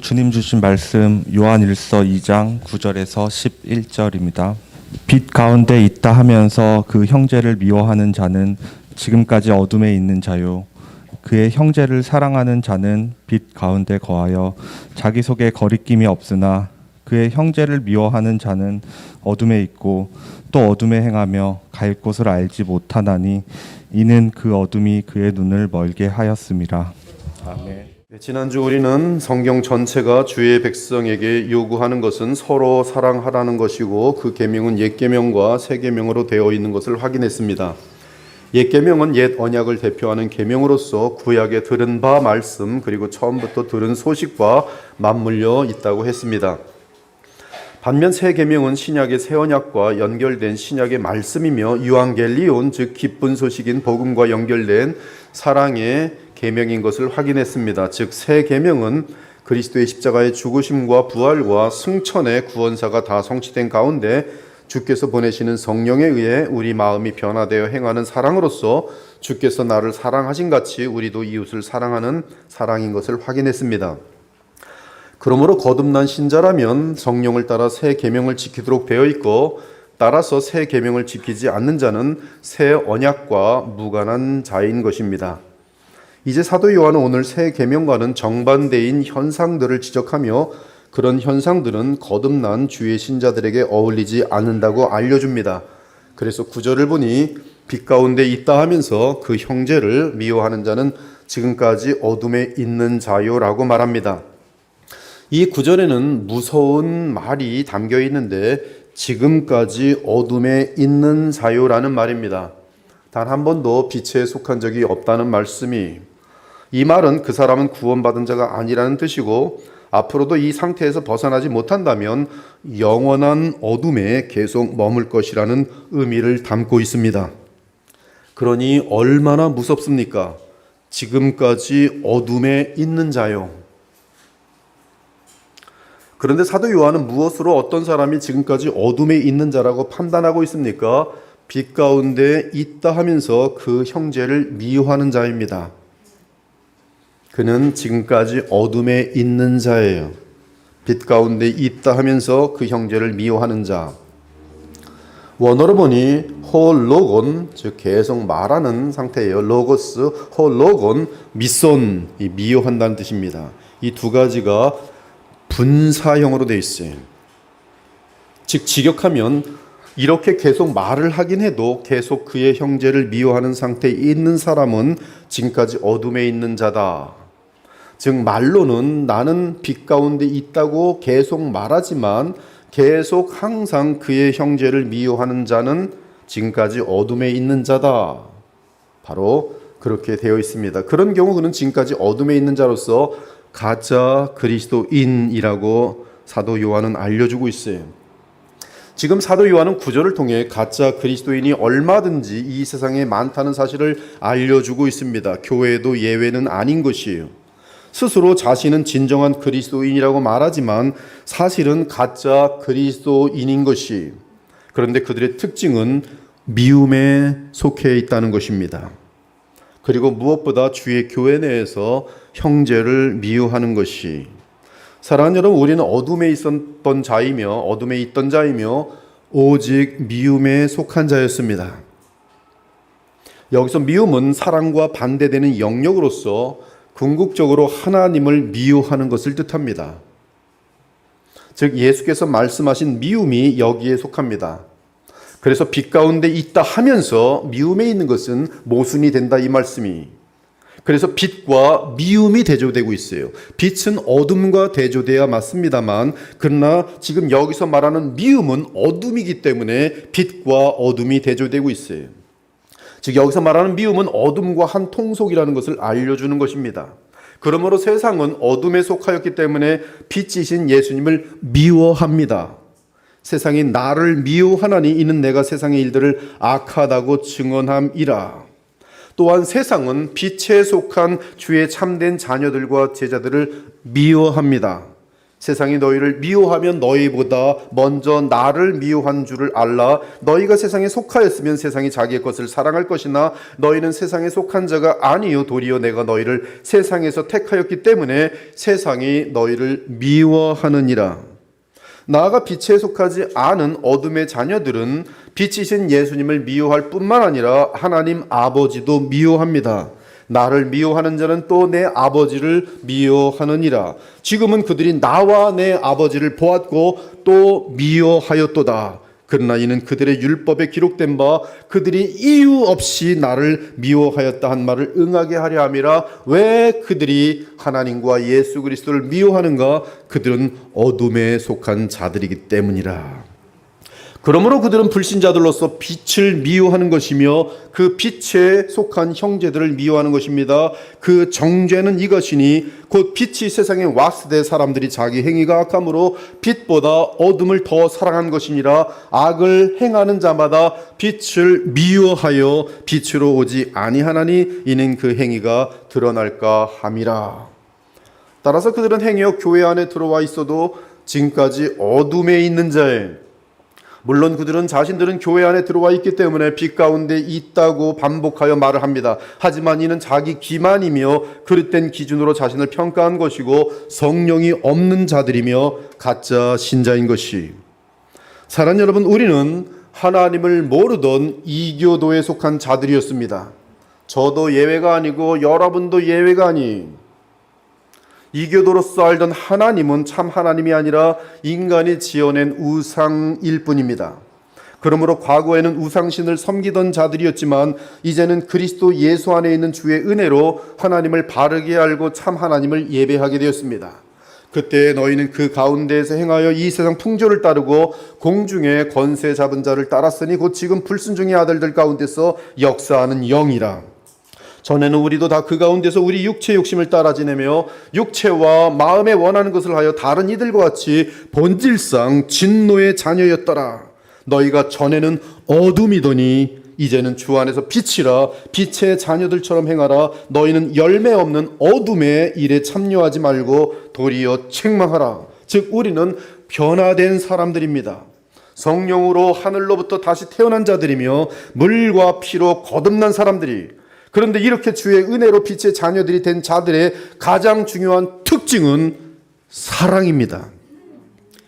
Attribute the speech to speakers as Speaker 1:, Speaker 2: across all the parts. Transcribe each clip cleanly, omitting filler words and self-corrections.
Speaker 1: 주님 주신 말씀 요한일서 2장 9절에서 11절입니다. 빛 가운데 있다 하면서 그 형제를 미워하는 자는 지금까지 어둠에 있는 자요, 그의 형제를 사랑하는 자는 빛 가운데 거하여 자기 속에 거리낌이 없으나 그의 형제를 미워하는 자는 어둠에 있고 또 어둠에 행하며 갈 곳을 알지 못하나니 이는 그 어둠이 그의 눈을 멀게 하였음이라. 아멘.
Speaker 2: 지난주 우리는 성경 전체가 주의 백성에게 요구하는 것은 서로 사랑하라는 것이고, 그 계명은 옛 계명과 새 계명으로 되어 있는 것을 확인했습니다. 옛 계명은 옛 언약을 대표하는 계명으로서 구약에 들은 바 말씀, 그리고 처음부터 들은 소식과 맞물려 있다고 했습니다. 반면 새 계명은 신약의 새 언약과 연결된 신약의 말씀이며 유앙겔리온, 즉 기쁜 소식인 복음과 연결된 사랑의 계명인 것을 확인했습니다. 즉 새 계명은 그리스도의 십자가의 죽으심과 부활과 승천의 구원사가 다 성취된 가운데 주께서 보내시는 성령에 의해 우리 마음이 변화되어 행하는 사랑으로서 주께서 나를 사랑하신 같이 우리도 이웃을 사랑하는 사랑인 것을 확인했습니다. 그러므로 거듭난 신자라면 성령을 따라 새 계명을 지키도록 되어 있고, 따라서 새 계명을 지키지 않는 자는 새 언약과 무관한 자인 것입니다. 이제 사도 요한은 오늘 새 계명과는 정반대인 현상들을 지적하며 그런 현상들은 거듭난 주의 신자들에게 어울리지 않는다고 알려줍니다. 그래서 9절을 보니 빛 가운데 있다 하면서 그 형제를 미워하는 자는 지금까지 어둠에 있는 자요라고 말합니다. 이 9절에는 무서운 말이 담겨 있는데, 지금까지 어둠에 있는 자요라는 말입니다. 단 한 번도 빛에 속한 적이 없다는 말씀이, 이 말은 그 사람은 구원받은 자가 아니라는 뜻이고, 앞으로도 이 상태에서 벗어나지 못한다면 영원한 어둠에 계속 머물 것이라는 의미를 담고 있습니다. 그러니 얼마나 무섭습니까? 지금까지 어둠에 있는 자요. 그런데 사도 요한은 무엇으로 어떤 사람이 지금까지 어둠에 있는 자라고 판단하고 있습니까? 빛 가운데 있다 하면서 그 형제를 미워하는 자입니다. 그는 지금까지 어둠에 있는 자예요. 빛 가운데 있다 하면서 그 형제를 미워하는 자. 원어로 보니 홀로곤, 즉 계속 말하는 상태예요. 로고스, 홀로곤, 미손, 미워한다는 뜻입니다. 이 두 가지가 분사형으로 되어 있어요. 즉 직역하면 이렇게 계속 말을 하긴 해도 계속 그의 형제를 미워하는 상태에 있는 사람은 지금까지 어둠에 있는 자다. 즉 말로는 나는 빛 가운데 있다고 계속 말하지만 계속 항상 그의 형제를 미워하는 자는 지금까지 어둠에 있는 자다. 바로 그렇게 되어 있습니다. 그런 경우 그는 지금까지 어둠에 있는 자로서 가짜 그리스도인이라고 사도 요한은 알려주고 있어요. 지금 사도 요한은 구절을 통해 가짜 그리스도인이 얼마든지 이 세상에 많다는 사실을 알려주고 있습니다. 교회도 예외는 아닌 것이에요. 스스로 자신은 진정한 그리스도인이라고 말하지만 사실은 가짜 그리스도인인 것이, 그런데 그들의 특징은 미움에 속해 있다는 것입니다. 그리고 무엇보다 주의 교회 내에서 형제를 미워하는 것이, 사랑하는 여러분, 우리는 어둠에 있었던 자이며 어둠에 있던 자이며 오직 미움에 속한 자였습니다. 여기서 미움은 사랑과 반대되는 영역으로서 궁극적으로 하나님을 미워하는 것을 뜻합니다. 즉 예수께서 말씀하신 미움이 여기에 속합니다. 그래서 빛 가운데 있다 하면서 미움에 있는 것은 모순이 된다, 이 말씀이. 그래서 빛과 미움이 대조되고 있어요. 빛은 어둠과 대조돼야 맞습니다만, 그러나 지금 여기서 말하는 미움은 어둠이기 때문에 빛과 어둠이 대조되고 있어요. 즉 여기서 말하는 미움은 어둠과 한 통속이라는 것을 알려주는 것입니다. 그러므로 세상은 어둠에 속하였기 때문에 빛이신 예수님을 미워합니다. 세상이 나를 미워하나니 이는 내가 세상의 일들을 악하다고 증언함이라. 또한 세상은 빛에 속한 주의 참된 자녀들과 제자들을 미워합니다. 세상이 너희를 미워하면 너희보다 먼저 나를 미워한 줄을 알라. 너희가 세상에 속하였으면 세상이 자기의 것을 사랑할 것이나 너희는 세상에 속한 자가 아니요 도리어 내가 너희를 세상에서 택하였기 때문에 세상이 너희를 미워하느니라. 나아가 빛에 속하지 않은 어둠의 자녀들은 빛이신 예수님을 미워할 뿐만 아니라 하나님 아버지도 미워합니다. 나를 미워하는 자는 또 내 아버지를 미워하느니라. 지금은 그들이 나와 내 아버지를 보았고 또 미워하였도다. 그러나 이는 그들의 율법에 기록된 바 그들이 이유 없이 나를 미워하였다 한 말을 응하게 하려 함이라. 왜 그들이 하나님과 예수 그리스도를 미워하는가? 그들은 어둠에 속한 자들이기 때문이라. 그러므로 그들은 불신자들로서 빛을 미워하는 것이며 그 빛에 속한 형제들을 미워하는 것입니다. 그 정죄는 이것이니 곧 빛이 세상에 왔을 때 사람들이 자기 행위가 악함으로 빛보다 어둠을 더 사랑한 것이니라. 악을 행하는 자마다 빛을 미워하여 빛으로 오지 아니하나니 이는 그 행위가 드러날까 함이라. 따라서 그들은 행여 교회 안에 들어와 있어도 지금까지 어둠에 있는 자에, 물론 그들은 자신들은 교회 안에 들어와 있기 때문에 빛 가운데 있다고 반복하여 말을 합니다. 하지만 이는 자기 기만이며 그릇된 기준으로 자신을 평가한 것이고 성령이 없는 자들이며 가짜 신자인 것이. 사랑하는 여러분, 우리는 하나님을 모르던 이교도에 속한 자들이었습니다. 저도 예외가 아니고 여러분도 예외가 아닌 이교도로서 알던 하나님은 참 하나님이 아니라 인간이 지어낸 우상일 뿐입니다. 그러므로 과거에는 우상신을 섬기던 자들이었지만 이제는 그리스도 예수 안에 있는 주의 은혜로 하나님을 바르게 알고 참 하나님을 예배하게 되었습니다. 그때 너희는 그 가운데에서 행하여 이 세상 풍조를 따르고 공중의 권세 잡은 자를 따랐으니 곧 지금 불순종의 아들들 가운데서 역사하는 영이라. 전에는 우리도 다 그 가운데서 우리 육체의 욕심을 따라 지내며 육체와 마음에 원하는 것을 하여 다른 이들과 같이 본질상 진노의 자녀였더라. 너희가 전에는 어둠이더니 이제는 주 안에서 빛이라. 빛의 자녀들처럼 행하라. 너희는 열매 없는 어둠의 일에 참여하지 말고 도리어 책망하라. 즉 우리는 변화된 사람들입니다. 성령으로 하늘로부터 다시 태어난 자들이며 물과 피로 거듭난 사람들이. 그런데 이렇게 주의 은혜로 빛의 자녀들이 된 자들의 가장 중요한 특징은 사랑입니다.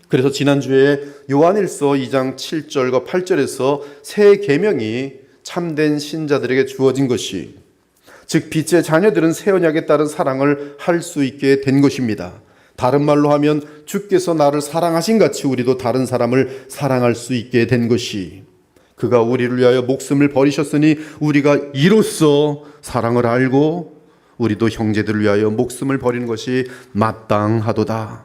Speaker 2: 그래서 지난주에 요한일서 2장 7절과 8절에서 새 계명이 참된 신자들에게 주어진 것이, 즉 빛의 자녀들은 새 언약에 따른 사랑을 할 수 있게 된 것입니다. 다른 말로 하면 주께서 나를 사랑하신 같이 우리도 다른 사람을 사랑할 수 있게 된 것이, 그가 우리를 위하여 목숨을 버리셨으니 우리가 이로써 사랑을 알고 우리도 형제들을 위하여 목숨을 버리는 것이 마땅하도다.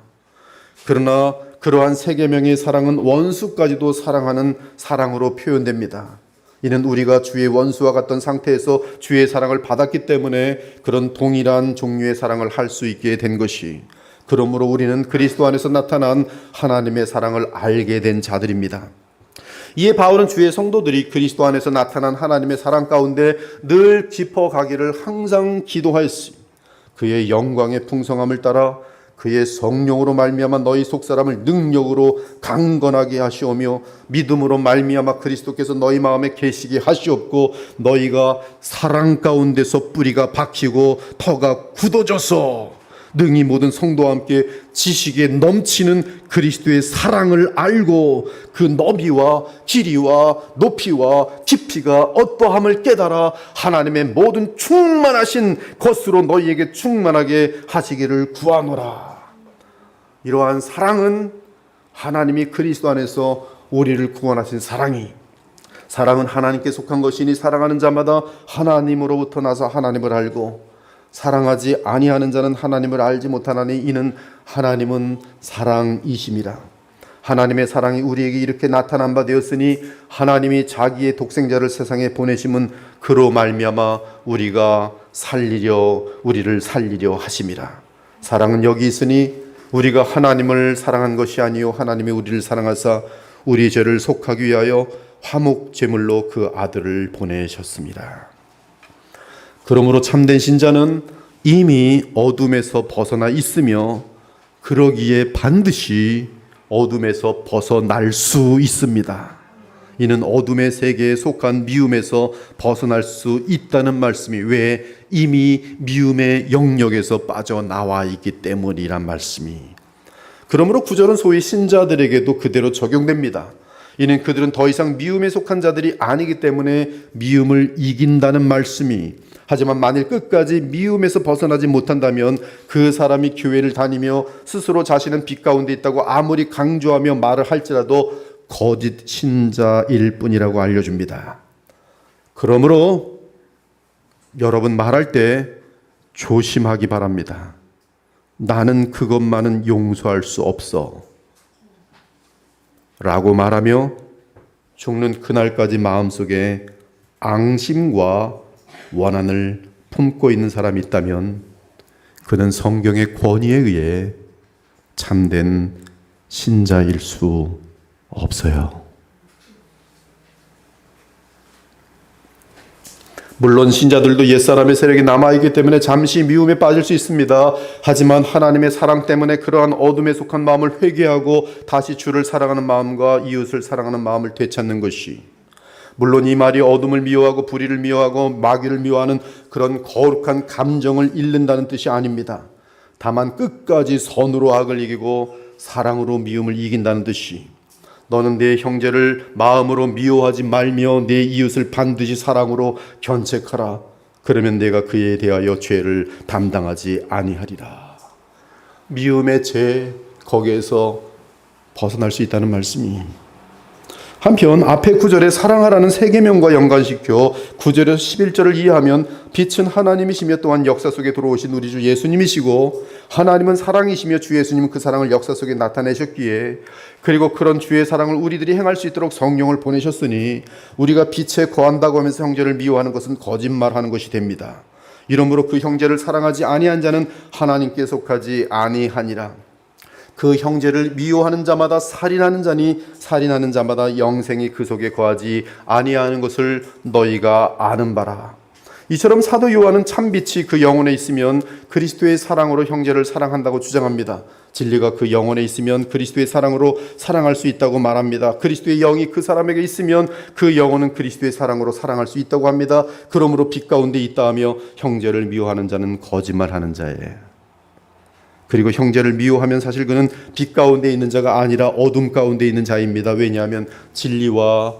Speaker 2: 그러나 그러한 새 계명의 사랑은 원수까지도 사랑하는 사랑으로 표현됩니다. 이는 우리가 주의 원수와 같던 상태에서 주의 사랑을 받았기 때문에 그런 동일한 종류의 사랑을 할 수 있게 된 것이, 그러므로 우리는 그리스도 안에서 나타난 하나님의 사랑을 알게 된 자들입니다. 이에 바울은 주의 성도들이 그리스도 안에서 나타난 하나님의 사랑 가운데 늘 깊어가기를 항상 기도하였으니 그의 영광의 풍성함을 따라 그의 성령으로 말미암아 너희 속사람을 능력으로 강건하게 하시오며 믿음으로 말미암아 그리스도께서 너희 마음에 계시게 하시옵고 너희가 사랑 가운데서 뿌리가 박히고 터가 굳어져서 능히 모든 성도와 함께 지식에 넘치는 그리스도의 사랑을 알고 그 너비와 길이와 높이와 깊이가 어떠함을 깨달아 하나님의 모든 충만하신 것으로 너희에게 충만하게 하시기를 구하노라. 이러한 사랑은 하나님이 그리스도 안에서 우리를 구원하신 사랑은 하나님께 속한 것이니 사랑하는 자마다 하나님으로부터 나서 하나님을 알고 사랑하지 아니하는 자는 하나님을 알지 못하나니 이는 하나님은 사랑이심이라. 하나님의 사랑이 우리에게 이렇게 나타난 바 되었으니 하나님이 자기의 독생자를 세상에 보내심은 그로 말미암아 우리를 살리려 하심이라. 사랑은 여기 있으니 우리가 하나님을 사랑한 것이 아니요 하나님이 우리를 사랑하사 우리 죄를 속하기 위하여 화목 제물로 그 아들을 보내셨습니다. 그러므로 참된 신자는 이미 어둠에서 벗어나 있으며 그러기에 반드시 어둠에서 벗어날 수 있습니다. 이는 어둠의 세계에 속한 미움에서 벗어날 수 있다는 말씀이 왜 이미 미움의 영역에서 빠져나와 있기 때문이란 말씀이. 그러므로 구절은 소위 신자들에게도 그대로 적용됩니다. 이는 그들은 더 이상 미움에 속한 자들이 아니기 때문에 미움을 이긴다는 말씀이. 하지만 만일 끝까지 미움에서 벗어나지 못한다면 그 사람이 교회를 다니며 스스로 자신은 빛 가운데 있다고 아무리 강조하며 말을 할지라도 거짓 신자일 뿐이라고 알려줍니다. 그러므로 여러분 말할 때 조심하기 바랍니다. 나는 그것만은 용서할 수 없어 라고 말하며 죽는 그날까지 마음속에 앙심과 원한을 품고 있는 사람이 있다면 그는 성경의 권위에 의해 참된 신자일 수 없어요. 물론 신자들도 옛사람의 세력이 남아있기 때문에 잠시 미움에 빠질 수 있습니다. 하지만 하나님의 사랑 때문에 그러한 어둠에 속한 마음을 회개하고 다시 주를 사랑하는 마음과 이웃을 사랑하는 마음을 되찾는 것이, 물론 이 말이 어둠을 미워하고 불의를 미워하고 마귀를 미워하는 그런 거룩한 감정을 잃는다는 뜻이 아닙니다. 다만 끝까지 선으로 악을 이기고 사랑으로 미움을 이긴다는 뜻이, 너는 내 형제를 마음으로 미워하지 말며 내 이웃을 반드시 사랑으로 견책하라. 그러면 내가 그에 대하여 죄를 담당하지 아니하리라. 미움의 죄, 거기에서 벗어날 수 있다는 말씀이. 한편 앞에 9절에 사랑하라는 세 계명과 연관시켜 9절에서 11절을 이해하면 빛은 하나님이시며 또한 역사 속에 들어오신 우리 주 예수님이시고, 하나님은 사랑이시며 주 예수님은 그 사랑을 역사 속에 나타내셨기에, 그리고 그런 주의 사랑을 우리들이 행할 수 있도록 성령을 보내셨으니 우리가 빛에 거한다고 하면서 형제를 미워하는 것은 거짓말하는 것이 됩니다. 이러므로 그 형제를 사랑하지 아니한 자는 하나님께 속하지 아니하니라. 그 형제를 미워하는 자마다 살인하는 자니 살인하는 자마다 영생이 그 속에 거하지 아니하는 것을 너희가 아는 바라. 이처럼 사도 요한은 참빛이 그 영혼에 있으면 그리스도의 사랑으로 형제를 사랑한다고 주장합니다. 진리가 그 영혼에 있으면 그리스도의 사랑으로 사랑할 수 있다고 말합니다. 그리스도의 영이 그 사람에게 있으면 그 영혼은 그리스도의 사랑으로 사랑할 수 있다고 합니다. 그러므로 빛 가운데 있다 하며 형제를 미워하는 자는 거짓말하는 자예요. 그리고 형제를 미워하면 사실 그는 빛 가운데 있는 자가 아니라 어둠 가운데 있는 자입니다. 왜냐하면 진리와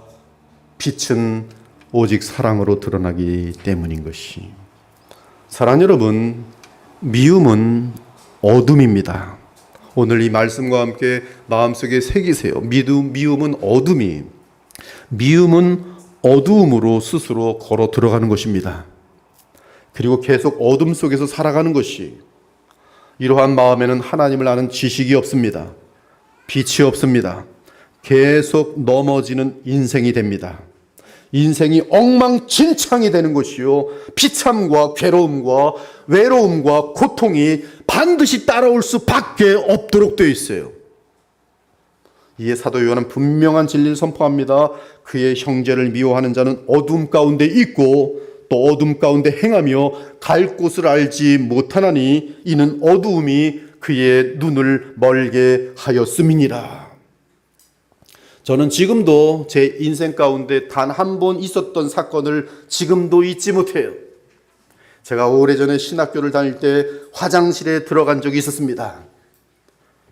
Speaker 2: 빛은 오직 사랑으로 드러나기 때문인 것이. 사랑하는 여러분, 미움은 어둠입니다. 오늘 이 말씀과 함께 마음속에 새기세요. 미움은 어둠이, 미움은 어두움으로 스스로 걸어 들어가는 것입니다. 그리고 계속 어둠 속에서 살아가는 것이, 이러한 마음에는 하나님을 아는 지식이 없습니다. 빛이 없습니다. 계속 넘어지는 인생이 됩니다. 인생이 엉망진창이 되는 것이요, 비참과 괴로움과 외로움과 고통이 반드시 따라올 수밖에 없도록 되어 있어요. 이에 사도 요한은 분명한 진리를 선포합니다. 그의 형제를 미워하는 자는 어둠 가운데 있고 또 어둠 가운데 행하며 갈 곳을 알지 못하나니 이는 어두움이 그의 눈을 멀게 하였음이니라. 저는 지금도 제 인생 가운데 단 한 번 있었던 사건을 지금도 잊지 못해요. 제가 오래전에 신학교를 다닐 때 화장실에 들어간 적이 있었습니다.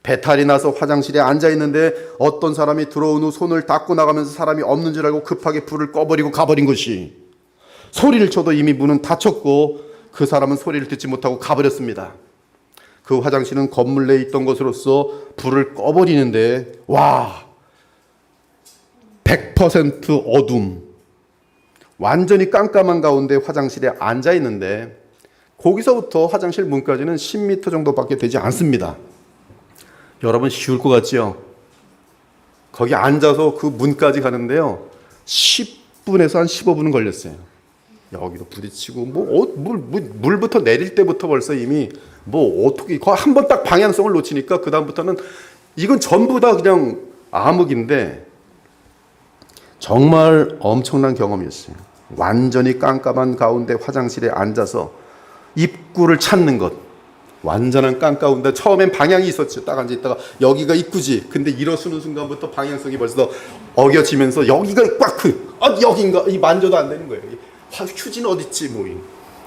Speaker 2: 배탈이 나서 화장실에 앉아 있는데 어떤 사람이 들어온 후 손을 닦고 나가면서 사람이 없는 줄 알고 급하게 불을 꺼버리고 가버린 것이, 소리를 쳐도 이미 문은 닫혔고 그 사람은 소리를 듣지 못하고 가버렸습니다. 그 화장실은 건물 내에 있던 것으로서 불을 꺼버리는데, 와, 100% 어둠, 완전히 깜깜한 가운데 화장실에 앉아 있는데 거기서부터 화장실 문까지는 10m 정도밖에 되지 않습니다. 여러분 쉬울 것 같죠? 거기 앉아서 그 문까지 가는데요, 10분에서 한 15분은 걸렸어요. 여기도 부딪히고 물부터 내릴 때부터 벌써 이미 어떻게 한 번 딱 방향성을 놓치니까 그 다음부터는 이건 전부 다 그냥 암흑인데 정말 엄청난 경험이었어요. 완전히 깜깜한 가운데 화장실에 앉아서 입구를 찾는 것, 완전한 깡가운데 처음엔 방향이 있었죠. 딱 앉아있다가 여기가 입구지. 근데 일어서는 순간부터 방향성이 벌써 어겨지면서 여기가 꽉 여긴가 이 만져도 안 되는 거예요. 휴지는 어딨지 뭐.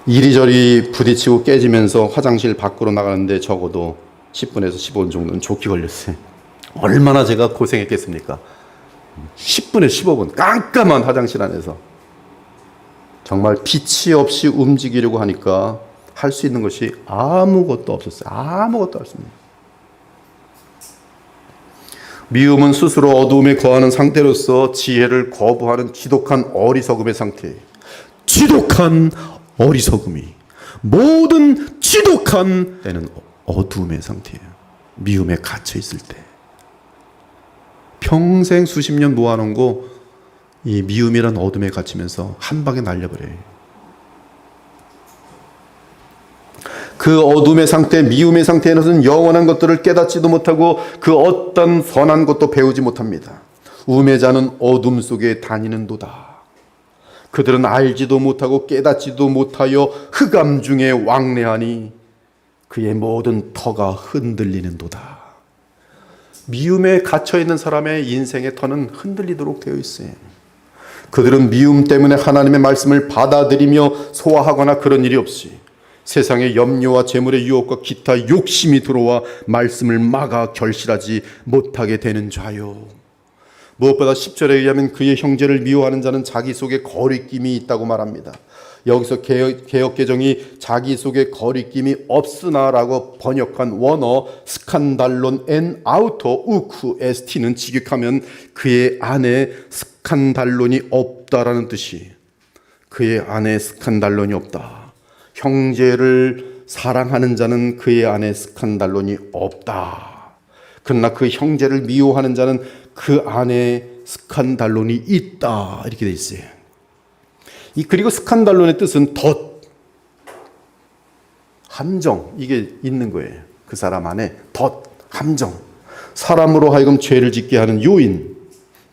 Speaker 2: 이리저리 부딪히고 깨지면서 화장실 밖으로 나가는데 적어도 10분에서 15분 정도는 좋게 걸렸어요. 얼마나 제가 고생했겠습니까? 10분에서 15분 깜깜한 화장실 안에서 정말 빛이 없이 움직이려고 하니까 할 수 있는 것이 아무것도 없었어요. 아무것도 없습니다. 미움은 스스로 어두움에 거하는 상태로서 지혜를 거부하는 지독한 어리석음의 상태. 지독한 어리석음이 모든 지독한 때는 어두움의 상태예요. 미움에 갇혀 있을 때 평생 수십 년 모아놓은 거 이 미움이란 어둠에 갇히면서 한 방에 날려버려요. 그 어둠의 상태, 미움의 상태에는 영원한 것들을 깨닫지도 못하고 그 어떤 선한 것도 배우지 못합니다. 우매자는 어둠 속에 다니는도다. 그들은 알지도 못하고 깨닫지도 못하여 흑암 중에 왕래하니 그의 모든 터가 흔들리는도다. 미움에 갇혀있는 사람의 인생의 터는 흔들리도록 되어 있어요. 그들은 미움 때문에 하나님의 말씀을 받아들이며 소화하거나 그런 일이 없이 세상의 염려와 재물의 유혹과 기타 욕심이 들어와 말씀을 막아 결실하지 못하게 되는 자요. 무엇보다 10절에 의하면 그의 형제를 미워하는 자는 자기 속에 거리낌이 있다고 말합니다. 여기서 개역개정이 자기 속에 거리낌이 없으나라고 번역한 원어 스칸달론 엔 아우터 우쿠 에스티는 직역하면 그의 안에 스칸달론이 없다라는 뜻이, 그의 안에 스칸달론이 없다. 형제를 사랑하는 자는 그의 안에 스칸달론이 없다. 그러나 그 형제를 미워하는 자는 그 안에 스칸달론이 있다. 이렇게 돼 있어요. 그리고 스칸달론의 뜻은 덫, 함정, 이게 있는 거예요. 그 사람 안에 덫, 함정. 사람으로 하여금 죄를 짓게 하는 요인,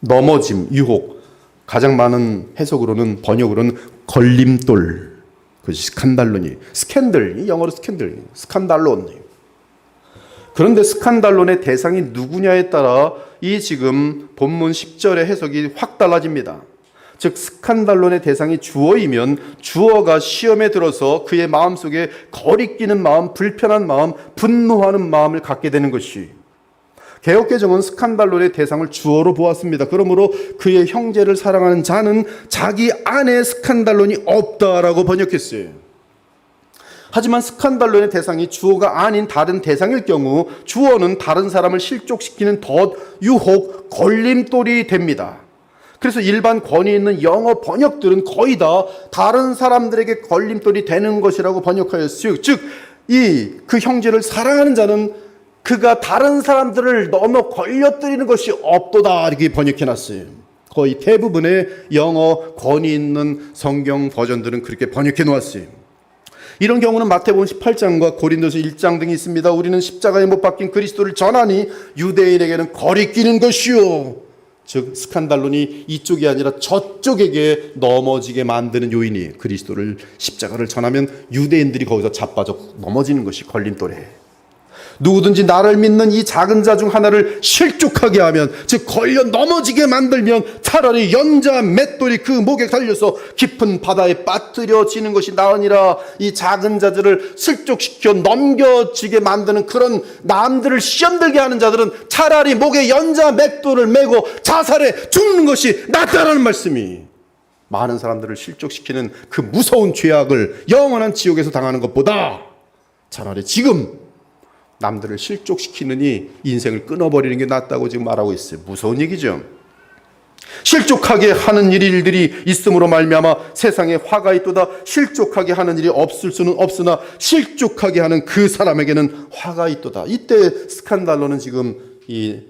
Speaker 2: 넘어짐, 유혹. 가장 많은 해석으로는, 번역으로는 걸림돌. 그것이 스칸달론이, 스캔들, 영어로 스캔들, 스칸달론. 그런데 스칸달론의 대상이 누구냐에 따라 이 지금 본문 10절의 해석이 확 달라집니다. 즉 스칸달론의 대상이 주어이면 주어가 시험에 들어서 그의 마음속에 거리끼는 마음, 불편한 마음, 분노하는 마음을 갖게 되는 것이, 개역개정은 스칸달론의 대상을 주어로 보았습니다. 그러므로 그의 형제를 사랑하는 자는 자기 안에 스칸달론이 없다라고 번역했어요. 하지만 스칸달론의 대상이 주어가 아닌 다른 대상일 경우 주어는 다른 사람을 실족시키는 덫, 유혹, 걸림돌이 됩니다. 그래서 일반 권위 있는 영어 번역들은 거의 다 다른 사람들에게 걸림돌이 되는 것이라고 번역하였어요. 즉, 그 형제를 사랑하는 자는 그가 다른 사람들을 넘어 걸려뜨리는 것이 없도다. 이렇게 번역해놨어요. 거의 대부분의 영어 권위 있는 성경 버전들은 그렇게 번역해 놓았어요. 이런 경우는 마태복음 18장과 고린도서 1장 등이 있습니다. 우리는 십자가에 못 박힌 그리스도를 전하니 유대인에게는 거리끼는 것이요. 즉 스칸달론이 이쪽이 아니라 저쪽에게 넘어지게 만드는 요인이, 그리스도를 십자가를 전하면 유대인들이 거기서 자빠져 넘어지는 것이 걸림돌에. 누구든지 나를 믿는 이 작은 자 중 하나를 실족하게 하면, 즉 걸려 넘어지게 만들면 차라리 연자 맷돌이 그 목에 달려서 깊은 바다에 빠뜨려지는 것이 나으니라. 이 작은 자들을 실족시켜 넘겨지게 만드는 그런 남들을 시험들게 하는 자들은 차라리 목에 연자 맷돌을 메고 자살해 죽는 것이 낫다라는 말씀이, 많은 사람들을 실족시키는 그 무서운 죄악을 영원한 지옥에서 당하는 것보다 차라리 지금 남들을 실족시키느니 인생을 끊어버리는 게 낫다고 지금 말하고 있어요. 무서운 얘기죠. 실족하게 하는 일들이 있음으로 말미암아 세상에 화가 있도다. 실족하게 하는 일이 없을 수는 없으나 실족하게 하는 그 사람에게는 화가 있도다. 이때 스칸달로는 지금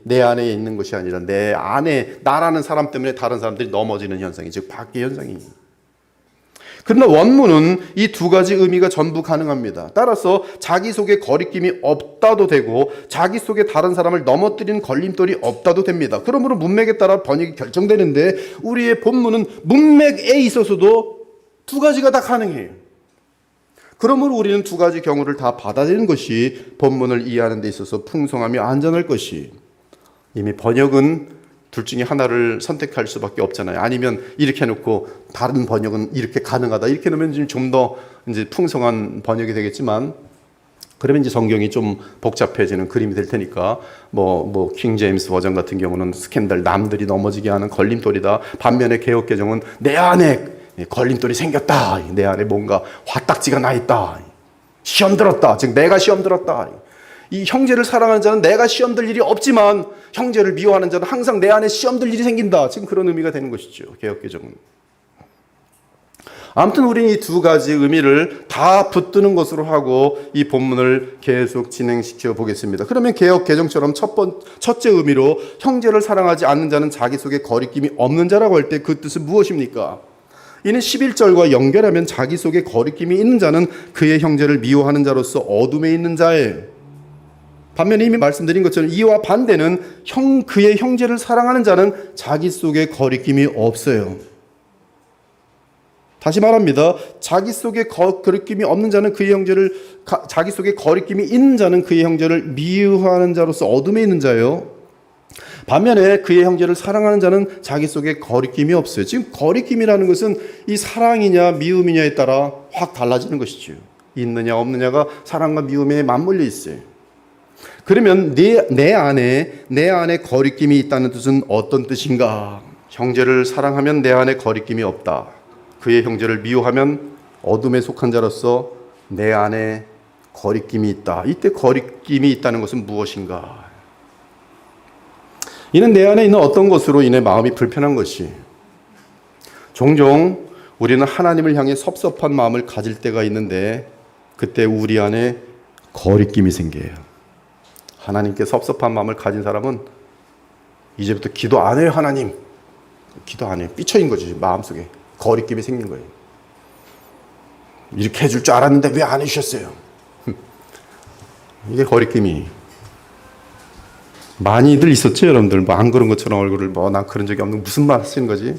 Speaker 2: 내 안에 있는 것이 아니라 내 안에, 나라는 사람 때문에 다른 사람들이 넘어지는 현상이, 즉 밖의 현상이. 그러나 원문은 이 두 가지 의미가 전부 가능합니다. 따라서 자기 속에 거리낌이 없다도 되고 자기 속에 다른 사람을 넘어뜨리는 걸림돌이 없다도 됩니다. 그러므로 문맥에 따라 번역이 결정되는데 우리의 본문은 문맥에 있어서도 두 가지가 다 가능해요. 그러므로 우리는 두 가지 경우를 다 받아들이는 것이 본문을 이해하는 데 있어서 풍성하며 안전할 것이, 이미 번역은 둘 중에 하나를 선택할 수밖에 없잖아요. 아니면 이렇게 해놓고 다른 번역은 이렇게 가능하다, 이렇게 놓으면 좀 더 이제 풍성한 번역이 되겠지만, 그러면 이제 성경이 좀 복잡해지는 그림이 될 테니까, 킹 제임스 버전 같은 경우는 스캔들, 남들이 넘어지게 하는 걸림돌이다. 반면에 개역 개정은 내 안에 걸림돌이 생겼다. 내 안에 뭔가 화딱지가 나 있다. 시험 들었다. 즉 내가 시험 들었다. 이 형제를 사랑하는 자는 내가 시험 들 일이 없지만 형제를 미워하는 자는 항상 내 안에 시험 들 일이 생긴다. 지금 그런 의미가 되는 것이죠. 개역 개정은. 아무튼 우리는 이 두 가지 의미를 다 붙드는 것으로 하고 이 본문을 계속 진행시켜 보겠습니다. 그러면 개역 개정처럼 첫째 의미로 형제를 사랑하지 않는 자는 자기 속에 거리낌이 없는 자라고 할 때 그 뜻은 무엇입니까? 이는 11절과 연결하면 자기 속에 거리낌이 있는 자는 그의 형제를 미워하는 자로서 어둠에 있는 자예요. 반면에 이미 말씀드린 것처럼 이와 반대는 그의 형제를 사랑하는 자는 자기 속에 거리낌이 없어요. 다시 말합니다. 자기 속에 거리낌이 없는 자는 그의 형제를, 자기 속에 거리낌이 있는 자는 그의 형제를 미워하는 자로서 어둠에 있는 자예요. 반면에 그의 형제를 사랑하는 자는 자기 속에 거리낌이 없어요. 지금 거리낌이라는 것은 이 사랑이냐 미움이냐에 따라 확 달라지는 것이죠. 있느냐 없느냐가 사랑과 미움에 맞물려 있어요. 그러면 내 안에 거리낌이 있다는 뜻은 어떤 뜻인가? 형제를 사랑하면 내 안에 거리낌이 없다. 그의 형제를 미워하면 어둠에 속한 자로서 내 안에 거리낌이 있다. 이때 거리낌이 있다는 것은 무엇인가? 이는 내 안에 있는 어떤 것으로 인해 마음이 불편한 것이, 종종 우리는 하나님을 향해 섭섭한 마음을 가질 때가 있는데 그때 우리 안에 거리낌이 생겨요. 하나님께 섭섭한 마음을 가진 사람은 이제부터 기도 안 해요. 하나님 기도 안 해요. 삐쳐인 거지. 마음속에 거리낌이 생긴 거예요. 이렇게 해줄 줄 알았는데 왜 안 해주셨어요? 이게 거리낌이 많이들 있었죠, 여러분들. 안 그런 것처럼 얼굴을 난 그런 적이 없는, 무슨 말 쓰는 거지?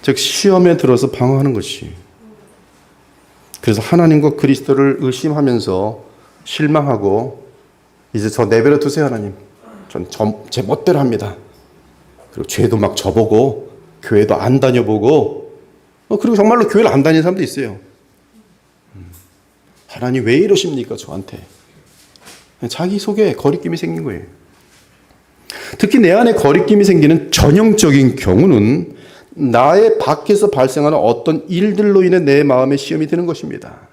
Speaker 2: 즉 시험에 들어서 방황하는 것이. 그래서 하나님과 그리스도를 의심하면서 실망하고, 이제 저 내버려 두세요 하나님. 전 제 멋대로 합니다. 그리고 죄도 막 져보고 교회도 안 다녀보고, 그리고 정말로 교회를 안 다니는 사람도 있어요. 하나님 왜 이러십니까 저한테? 자기 속에 거리낌이 생긴 거예요. 특히 내 안에 거리낌이 생기는 전형적인 경우는 나의 밖에서 발생하는 어떤 일들로 인해 내 마음에 시험이 드는 것입니다.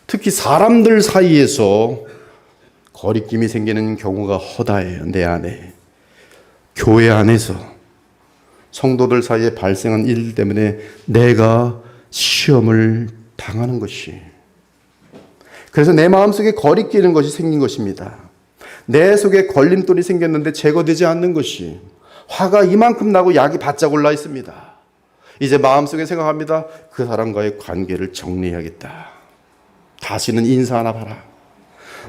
Speaker 2: 특히 사람들 사이에서 거리낌이 생기는 경우가 허다해요. 내 안에. 교회 안에서 성도들 사이에 발생한 일 때문에 내가 시험을 당하는 것이, 그래서 내 마음속에 거리끼는 것이 생긴 것입니다. 내 속에 걸림돌이 생겼는데 제거되지 않는 것이, 화가 이만큼 나고 약이 바짝 올라 있습니다. 이제 마음속에 생각합니다. 그 사람과의 관계를 정리해야겠다. 다시는 인사 하나 봐라.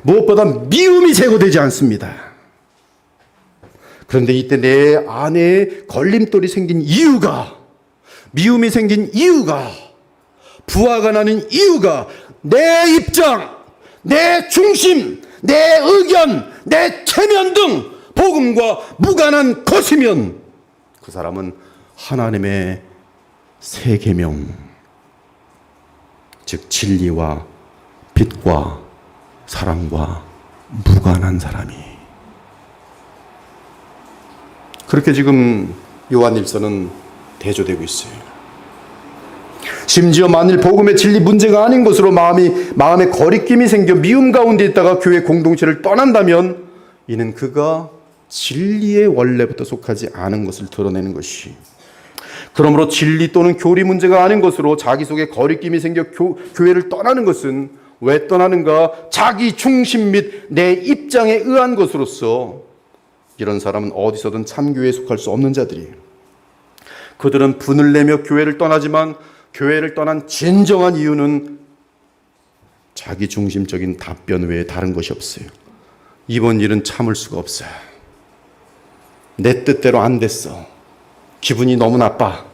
Speaker 2: 무엇보다 미움이 제거되지 않습니다. 그런데 이때 내 안에 걸림돌이 생긴 이유가, 미움이 생긴 이유가, 부하가 나는 이유가 내 입장, 내 중심, 내 의견, 내 체면 등 복음과 무관한 것이면 그 사람은 하나님의 새 계명, 즉 진리와 빛과 사랑과 무관한 사람이, 그렇게 지금 요한일서는 대조되고 있어요. 심지어 만일 복음의 진리 문제가 아닌 것으로 마음에 거리낌이 생겨 미움 가운데 있다가 교회 공동체를 떠난다면 이는 그가 진리의 원래부터 속하지 않은 것을 드러내는 것이, 그러므로 진리 또는 교리 문제가 아닌 것으로 자기 속에 거리낌이 생겨 교회를 떠나는 것은 왜 떠나는가? 자기 중심 및 내 입장에 의한 것으로서 이런 사람은 어디서든 참교회에 속할 수 없는 자들이에요. 그들은 분을 내며 교회를 떠나지만 교회를 떠난 진정한 이유는 자기 중심적인 답변 외에 다른 것이 없어요. 이번 일은 참을 수가 없어요. 내 뜻대로 안 됐어. 기분이 너무 나빠.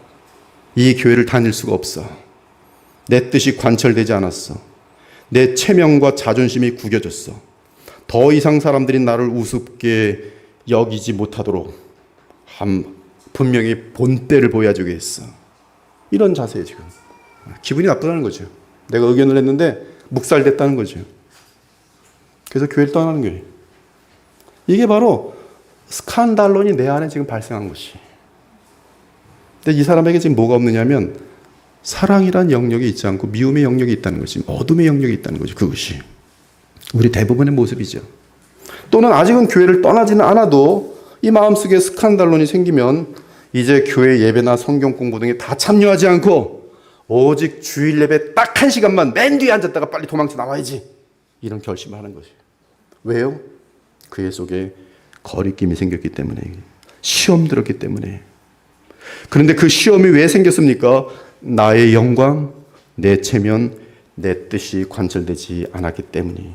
Speaker 2: 이 교회를 다닐 수가 없어. 내 뜻이 관철되지 않았어. 내 체면과 자존심이 구겨졌어. 더 이상 사람들이 나를 우습게 여기지 못하도록 분명히 본때를 보여주게 했어. 이런 자세에 지금 기분이 나쁘다는 거죠. 내가 의견을 했는데 묵살됐다는 거죠. 그래서 교회를 떠나는 거예요. 이게 바로 스칸달론이 내 안에 지금 발생한 것이. 근데 이 사람에게 지금 뭐가 없느냐면 사랑이란 영역이 있지 않고 미움의 영역이 있다는 것이, 어둠의 영역이 있다는 거죠. 그것이 우리 대부분의 모습이죠. 또는 아직은 교회를 떠나지는 않아도 이 마음속에 스칸달론이 생기면 이제 교회 예배나 성경 공부 등에 다 참여하지 않고 오직 주일 예배 딱 1시간만 맨 뒤에 앉았다가 빨리 도망쳐 나와야지, 이런 결심을 하는 것이에요. 왜요? 그의 속에 거리낌이 생겼기 때문에, 시험 들었기 때문에. 그런데 그 시험이 왜 생겼습니까? 나의 영광, 내 체면, 내 뜻이 관철되지 않았기 때문이.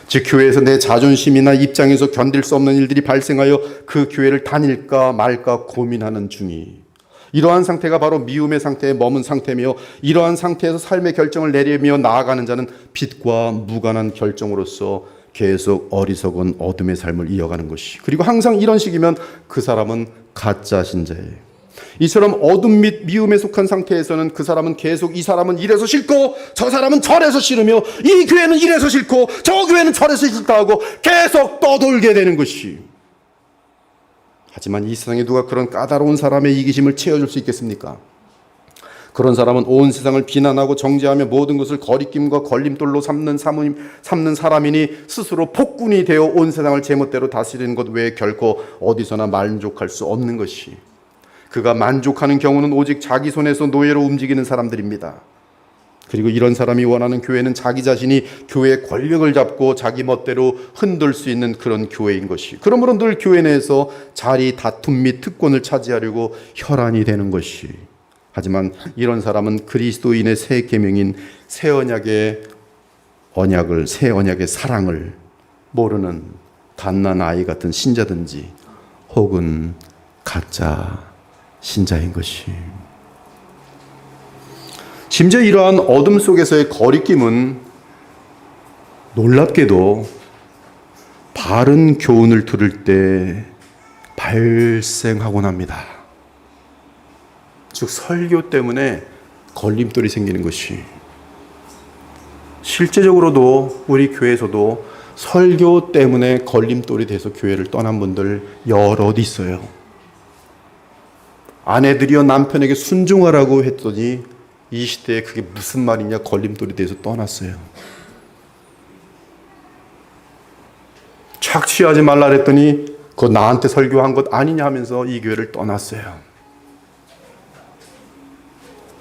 Speaker 2: 즉 교회에서 내 자존심이나 입장에서 견딜 수 없는 일들이 발생하여 그 교회를 다닐까 말까 고민하는 중이, 이러한 상태가 바로 미움의 상태에 머문 상태며, 이러한 상태에서 삶의 결정을 내리며 나아가는 자는 빛과 무관한 결정으로서 계속 어리석은 어둠의 삶을 이어가는 것이. 그리고 항상 이런 식이면 그 사람은 가짜 신자예요. 이처럼 어둠 및 미움에 속한 상태에서는 그 사람은 계속 이 사람은 이래서 싫고 저 사람은 저래서 싫으며 이 교회는 이래서 싫고 저 교회는 저래서 싫다 하고 계속 떠돌게 되는 것이. 하지만 이 세상에 누가 그런 까다로운 사람의 이기심을 채워줄 수 있겠습니까? 그런 사람은 온 세상을 비난하고 정죄하며 모든 것을 거리낌과 걸림돌로 삼는 사람이니 스스로 폭군이 되어 온 세상을 제멋대로 다스리는 것 외에 결코 어디서나 만족할 수 없는 것이. 그가 만족하는 경우는 오직 자기 손에서 노예로 움직이는 사람들입니다. 그리고 이런 사람이 원하는 교회는 자기 자신이 교회의 권력을 잡고 자기 멋대로 흔들 수 있는 그런 교회인 것이. 그러므로 늘 교회 내에서 자리 다툼 및 특권을 차지하려고 혈안이 되는 것이. 하지만 이런 사람은 그리스도인의 새 계명인 새 언약의 새 언약의 사랑을 모르는 갓난 아이 같은 신자든지 혹은 가짜 신자인 것이. 심지어 이러한 어둠 속에서의 거리낌은 놀랍게도 바른 교훈을 들을 때 발생하곤 합니다. 즉 설교 때문에 걸림돌이 생기는 것이. 실제적으로도 우리 교회에서도 설교 때문에 걸림돌이 돼서 교회를 떠난 분들 여럿 있어요. 아내들이여 남편에게 순종하라고 했더니 이 시대에 그게 무슨 말이냐 걸림돌이 돼서 떠났어요. 착취하지 말라 그랬더니 그거 나한테 설교한 것 아니냐 하면서 이 교회를 떠났어요.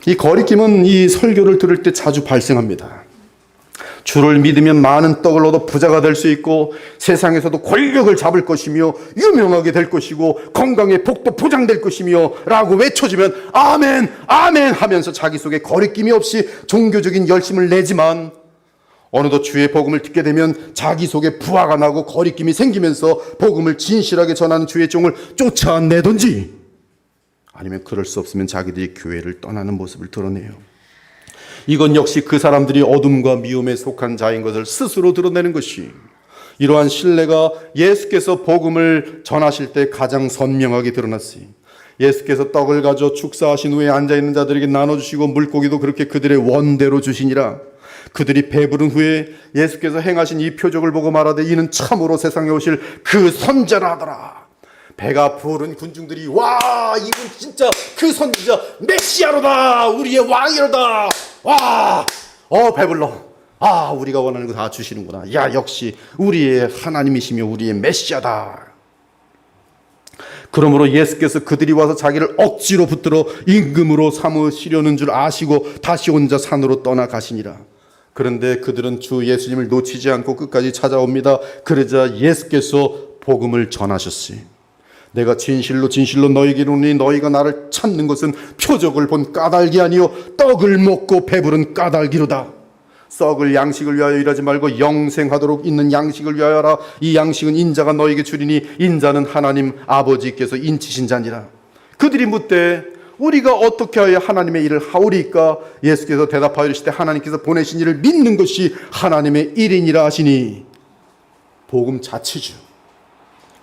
Speaker 2: 이 거리낌은 이 설교를 들을 때 자주 발생합니다. 주를 믿으면 많은 떡을 얻어 부자가 될 수 있고 세상에서도 권력을 잡을 것이며 유명하게 될 것이고 건강에 복도 보장될 것이며 라고 외쳐주면 아멘 아멘 하면서 자기 속에 거리낌이 없이 종교적인 열심을 내지만 어느덧 주의 복음을 듣게 되면 자기 속에 부하가 나고 거리낌이 생기면서 복음을 진실하게 전하는 주의 종을 쫓아내든지 아니면 그럴 수 없으면 자기들이 교회를 떠나는 모습을 드러내요. 이건 역시 그 사람들이 어둠과 미움에 속한 자인 것을 스스로 드러내는 것이. 이러한 신뢰가 예수께서 복음을 전하실 때 가장 선명하게 드러났어요. 예수께서 떡을 가져 축사하신 후에 앉아있는 자들에게 나눠주시고 물고기도 그렇게 그들의 원대로 주시니라. 그들이 배부른 후에 예수께서 행하신 이 표적을 보고 말하되 이는 참으로 세상에 오실 그 선자라 하더라. 배가 부른 군중들이 와 이분 진짜 그 선지자 메시아로다, 우리의 왕이로다, 와 배불러, 우리가 원하는 거 다 주시는구나, 야 역시 우리의 하나님이시며 우리의 메시아다. 그러므로 예수께서 그들이 와서 자기를 억지로 붙들어 임금으로 삼으시려는 줄 아시고 다시 혼자 산으로 떠나가시니라. 그런데 그들은 주 예수님을 놓치지 않고 끝까지 찾아옵니다. 그러자 예수께서 복음을 전하셨어요. 내가 진실로 진실로 너희에게 이르노니 너희가 나를 찾는 것은 표적을 본 까닭이 아니요 떡을 먹고 배부른 까닭이로다. 썩을 양식을 위하여 일하지 말고 영생하도록 있는 양식을 위하여 하라. 이 양식은 인자가 너희에게 주리니 인자는 하나님 아버지께서 인치신 자니라. 그들이 묻되 우리가 어떻게 하여 하나님의 일을 하오리까? 예수께서 대답하여 이르시되 하나님께서 보내신 이를 믿는 것이 하나님의 일이니라 하시니. 복음 자체죠.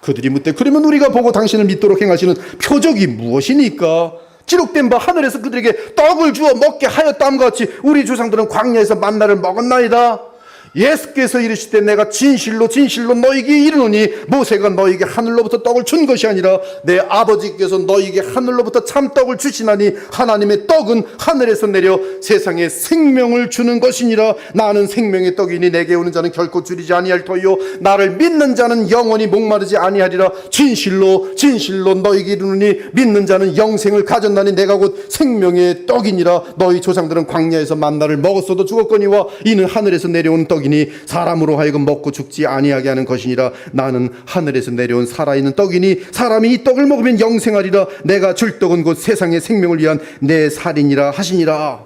Speaker 2: 그들이 묻되 그러면 우리가 보고 당신을 믿도록 행하시는 표적이 무엇이니까? 기록된 바 하늘에서 그들에게 떡을 주어 먹게 하였다함과 같이 우리 조상들은 광야에서 만나를 먹었나이다. 예수께서 이르시되 내가 진실로 진실로 너희에게 이르노니 모세가 너희에게 하늘로부터 떡을 준 것이 아니라 내 아버지께서 너희에게 하늘로부터 참떡을 주시나니 하나님의 떡은 하늘에서 내려 세상에 생명을 주는 것이니라. 나는 생명의 떡이니 내게 오는 자는 결코 줄이지 아니할 터이요 나를 믿는 자는 영원히 목마르지 아니하리라. 진실로 진실로 너희에게 이르노니 믿는 자는 영생을 가졌나니 내가 곧 생명의 떡이니라. 너희 조상들은 광야에서 만나를 먹었어도 죽었거니와 이는 하늘에서 내려온 떡 이니 사람으로 하여금 먹고 죽지 아니하게 하는 것이니라. 나는 하늘에서 내려온 살아있는 떡이니 사람이 이 떡을 먹으면 영생하리라. 내가 줄 떡은 곧 세상의 생명을 위한 내 살이니라 하시니라.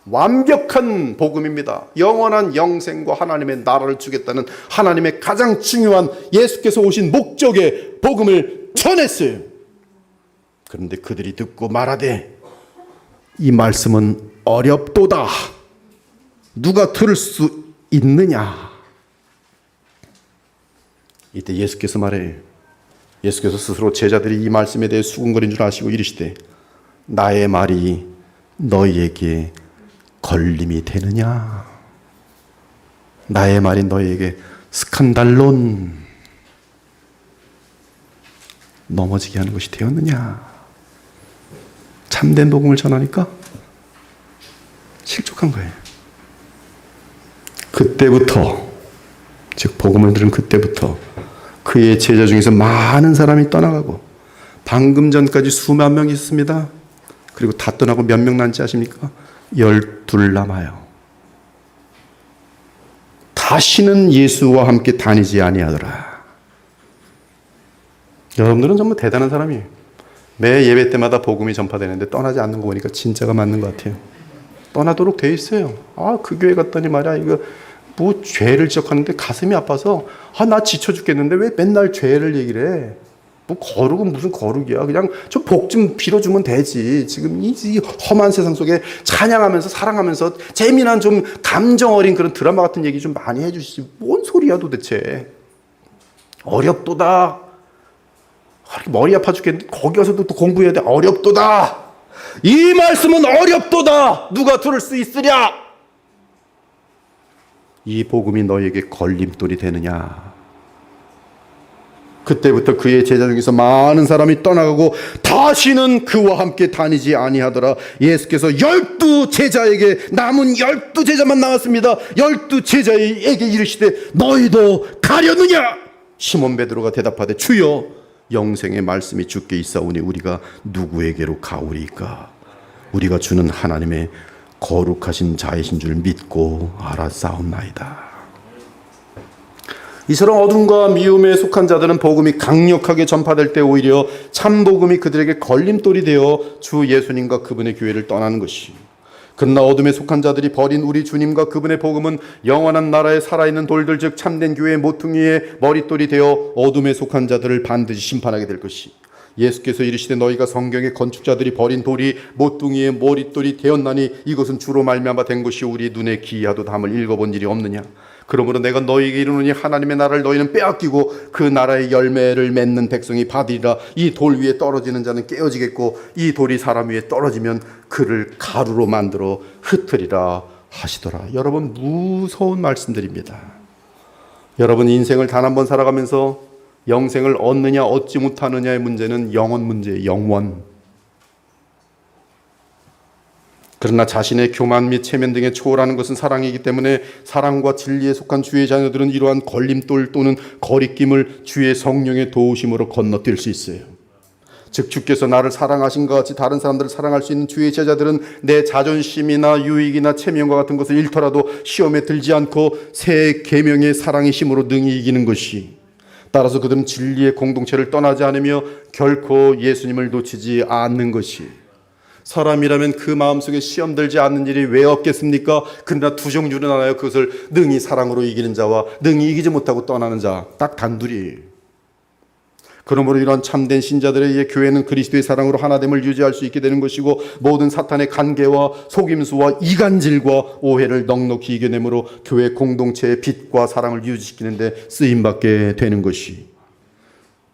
Speaker 2: 완벽한 복음입니다. 영원한 영생과 하나님의 나라를 주겠다는 하나님의 가장 중요한 예수께서 오신 목적의 복음을 전했어요. 그런데 그들이 듣고 말하되 이 말씀은 어렵도다. 누가 들을 수 있느냐? 이때 예수께서 말해요. 예수께서 스스로 제자들이 이 말씀에 대해 수군거린 줄 아시고 이르시되 나의 말이 너희에게 걸림이 되느냐? 나의 말이 너희에게 스칸달론 넘어지게 하는 것이 되었느냐? 참된 복음을 전하니까 실족한 거예요. 그때부터, 즉 복음을 들은 그때부터 그의 제자 중에서 많은 사람이 떠나가고 방금 전까지 수만 명이 있었습니다. 그리고 다 떠나고 몇 명 남지 아십니까? 12 남아요. 다시는 예수와 함께 다니지 아니하더라. 여러분들은 정말 대단한 사람이에요. 매 예배 때마다 복음이 전파되는데 떠나지 않는 거 보니까 진짜가 맞는 것 같아요. 떠나도록 돼 있어요. 그 교회 갔더니 말이야, 이거 뭐 죄를 지적하는데 가슴이 아파서 나 지쳐 죽겠는데 왜 맨날 죄를 얘기를 해? 뭐 거룩은 무슨 거룩이야? 그냥 좀 복 좀 빌어주면 되지. 지금 이 험한 세상 속에 찬양하면서 사랑하면서 재미난 좀 감정 어린 그런 드라마 같은 얘기 좀 많이 해주시지. 뭔 소리야 도대체? 어렵도다. 머리 아파 죽겠는데 거기 가서도 또 공부해야 돼. 어렵도다. 이 말씀은 어렵도다. 누가 들을 수 있으랴? 이 복음이 너에게 걸림돌이 되느냐? 그때부터 그의 제자 중에서 많은 사람이 떠나가고 다시는 그와 함께 다니지 아니하더라. 예수께서 12 제자에게 남은 12 제자만 남았습니다. 12 제자에게 이르시되 너희도 가려느냐? 시몬 베드로가 대답하되 주여 영생의 말씀이 주께 있사오니 우리가 누구에게로 가오리까? 우리가 주는 하나님의 거룩하신 자이신 줄 믿고 알았사옵나이다. 이처럼 어둠과 미움에 속한 자들은 복음이 강력하게 전파될 때 오히려 참 복음이 그들에게 걸림돌이 되어 주 예수님과 그분의 교회를 떠나는 것이. 그러나 어둠에 속한 자들이 버린 우리 주님과 그분의 복음은 영원한 나라에 살아있는 돌들, 즉 참된 교회의 모퉁이의 머릿돌이 되어 어둠에 속한 자들을 반드시 심판하게 될 것이. 예수께서 이르시되 너희가 성경의 건축자들이 버린 돌이 모퉁이의 머릿돌이 되었나니 이것은 주로 말미암아 된 것이 우리 눈에 기이하도 담을 읽어본 일이 없느냐. 그러므로 내가 너희에게 이르노니 하나님의 나라를 너희는 빼앗기고 그 나라의 열매를 맺는 백성이 받으리라. 이 돌 위에 떨어지는 자는 깨어지겠고 이 돌이 사람 위에 떨어지면 그를 가루로 만들어 흩으리라 하시더라. 여러분, 무서운 말씀들입니다. 여러분, 인생을 단 한 번 살아가면서 영생을 얻느냐 얻지 못하느냐의 문제는 영원 문제예요. 영원. 그러나 자신의 교만 및 체면 등에 초월하는 것은 사랑이기 때문에 사랑과 진리에 속한 주의 자녀들은 이러한 걸림돌 또는 거리낌을 주의 성령의 도우심으로 건너뛸 수 있어요. 즉 주께서 나를 사랑하신 것 같이 다른 사람들을 사랑할 수 있는 주의 제자들은 내 자존심이나 유익이나 체면과 같은 것을 잃더라도 시험에 들지 않고 새 계명의 사랑의 힘으로 능히 이기는 것이. 따라서 그들은 진리의 공동체를 떠나지 않으며 결코 예수님을 놓치지 않는 것이. 사람이라면 그 마음속에 시험 들지 않는 일이 왜 없겠습니까? 그러나 두 종류는 알아요. 그것을 능히 사랑으로 이기는 자와 능히 이기지 못하고 떠나는 자. 딱 단둘이. 그러므로 이러한 참된 신자들에 의해 교회는 그리스도의 사랑으로 하나됨을 유지할 수 있게 되는 것이고, 모든 사탄의 간계와 속임수와 이간질과 오해를 넉넉히 이겨내므로 교회 공동체의 빛과 사랑을 유지시키는 데 쓰임받게 되는 것이,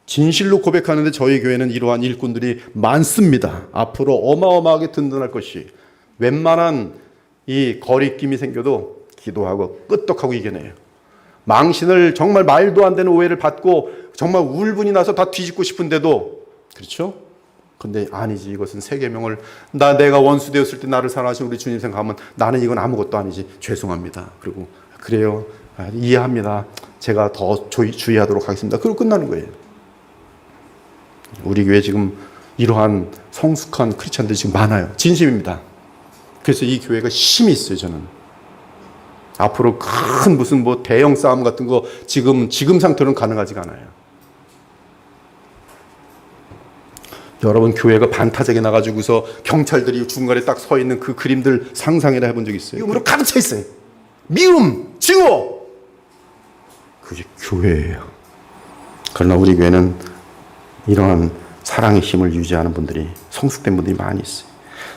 Speaker 2: 진실로 고백하는데 저희 교회는 이러한 일꾼들이 많습니다. 앞으로 어마어마하게 든든할 것이, 웬만한 이 거리낌이 생겨도 기도하고 끄떡하고 이겨내요. 망신을, 정말 말도 안 되는 오해를 받고 정말 울분이 나서 다 뒤집고 싶은데도, 그렇죠? 근데 아니지, 이것은 새 계명을, 내가 원수 되었을 때 나를 사랑하신 우리 주님 생각하면 나는 이건 아무것도 아니지, 죄송합니다. 그리고 그래요, 이해합니다, 제가 더 주의하도록 하겠습니다. 그리고 끝나는 거예요. 우리 교회 지금 이러한 성숙한 크리스찬들이 지금 많아요. 진심입니다. 그래서 이 교회가 힘이 있어요. 저는 앞으로 큰 무슨 뭐 대형 싸움 같은 거 지금 상태로는 가능하지가 않아요. 여러분, 교회가 반타작에 나가지고서 경찰들이 중간에 딱 서 있는 그 그림들 상상이나 해본 적 있어요? 미움으로 가득 차 있어요. 미움, 증오. 그게 교회예요. 그러나 우리 교회는 이러한 사랑의 힘을 유지하는 분들이, 성숙된 분들이 많이 있어요.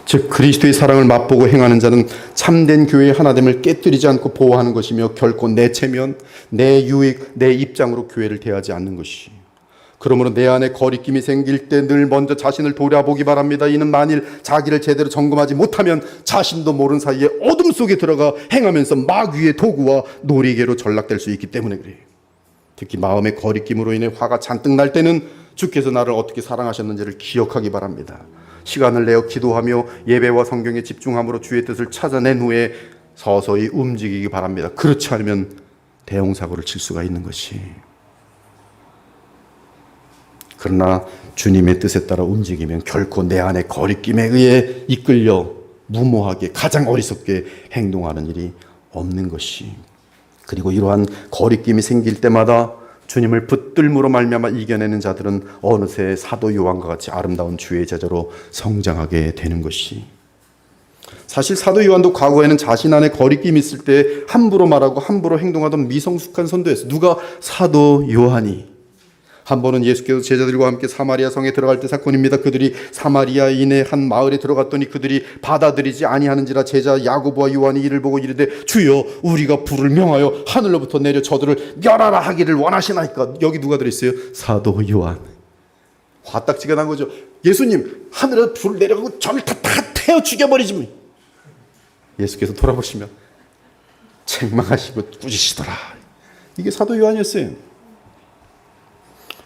Speaker 2: 즉 그리스도의 사랑을 맛보고 행하는 자는 참된 교회의 하나됨을 깨뜨리지 않고 보호하는 것이며, 결코 내 체면, 내 유익, 내 입장으로 교회를 대하지 않는 것이. 그러므로 내 안에 거리낌이 생길 때 늘 먼저 자신을 돌아보기 바랍니다. 이는 만일 자기를 제대로 점검하지 못하면 자신도 모르는 사이에 어둠 속에 들어가 행하면서 마귀의 도구와 놀이개로 전락될 수 있기 때문에 그래요. 특히 마음의 거리낌으로 인해 화가 잔뜩 날 때는 주께서 나를 어떻게 사랑하셨는지를 기억하기 바랍니다. 시간을 내어 기도하며 예배와 성경에 집중함으로 주의 뜻을 찾아낸 후에 서서히 움직이기 바랍니다. 그렇지 않으면 대형 사고를 칠 수가 있는 것이. 그러나 주님의 뜻에 따라 움직이면 결코 내 안의 거리낌에 의해 이끌려 무모하게, 가장 어리석게 행동하는 일이 없는 것이. 그리고 이러한 거리낌이 생길 때마다 주님을 붙들므로 말미암아 이겨내는 자들은 어느새 사도 요한과 같이 아름다운 주의 제자로 성장하게 되는 것이. 사실 사도 요한도 과거에는 자신 안에 거리낌이 있을 때 함부로 말하고 함부로 행동하던 미성숙한 선도였어요. 누가? 사도 요한이. 한 번은 예수께서 제자들과 함께 사마리아 성에 들어갈 때 사건입니다. 그들이 사마리아인의 한 마을에 들어갔더니 그들이 받아들이지 아니하는지라 제자 야고보와 요한이 이를 보고 이르되, 주여, 우리가 불을 명하여 하늘로부터 내려 저들을 멸하라 하기를 원하시나이까. 여기 누가 들어있어요? 사도 요한. 화딱지가 난 거죠. 예수님, 하늘에 불을 내려가고 저를 다 태워 죽여버리지. 예수께서 돌아보시면 책망하시고 꾸짖으시더라. 이게 사도 요한이었어요.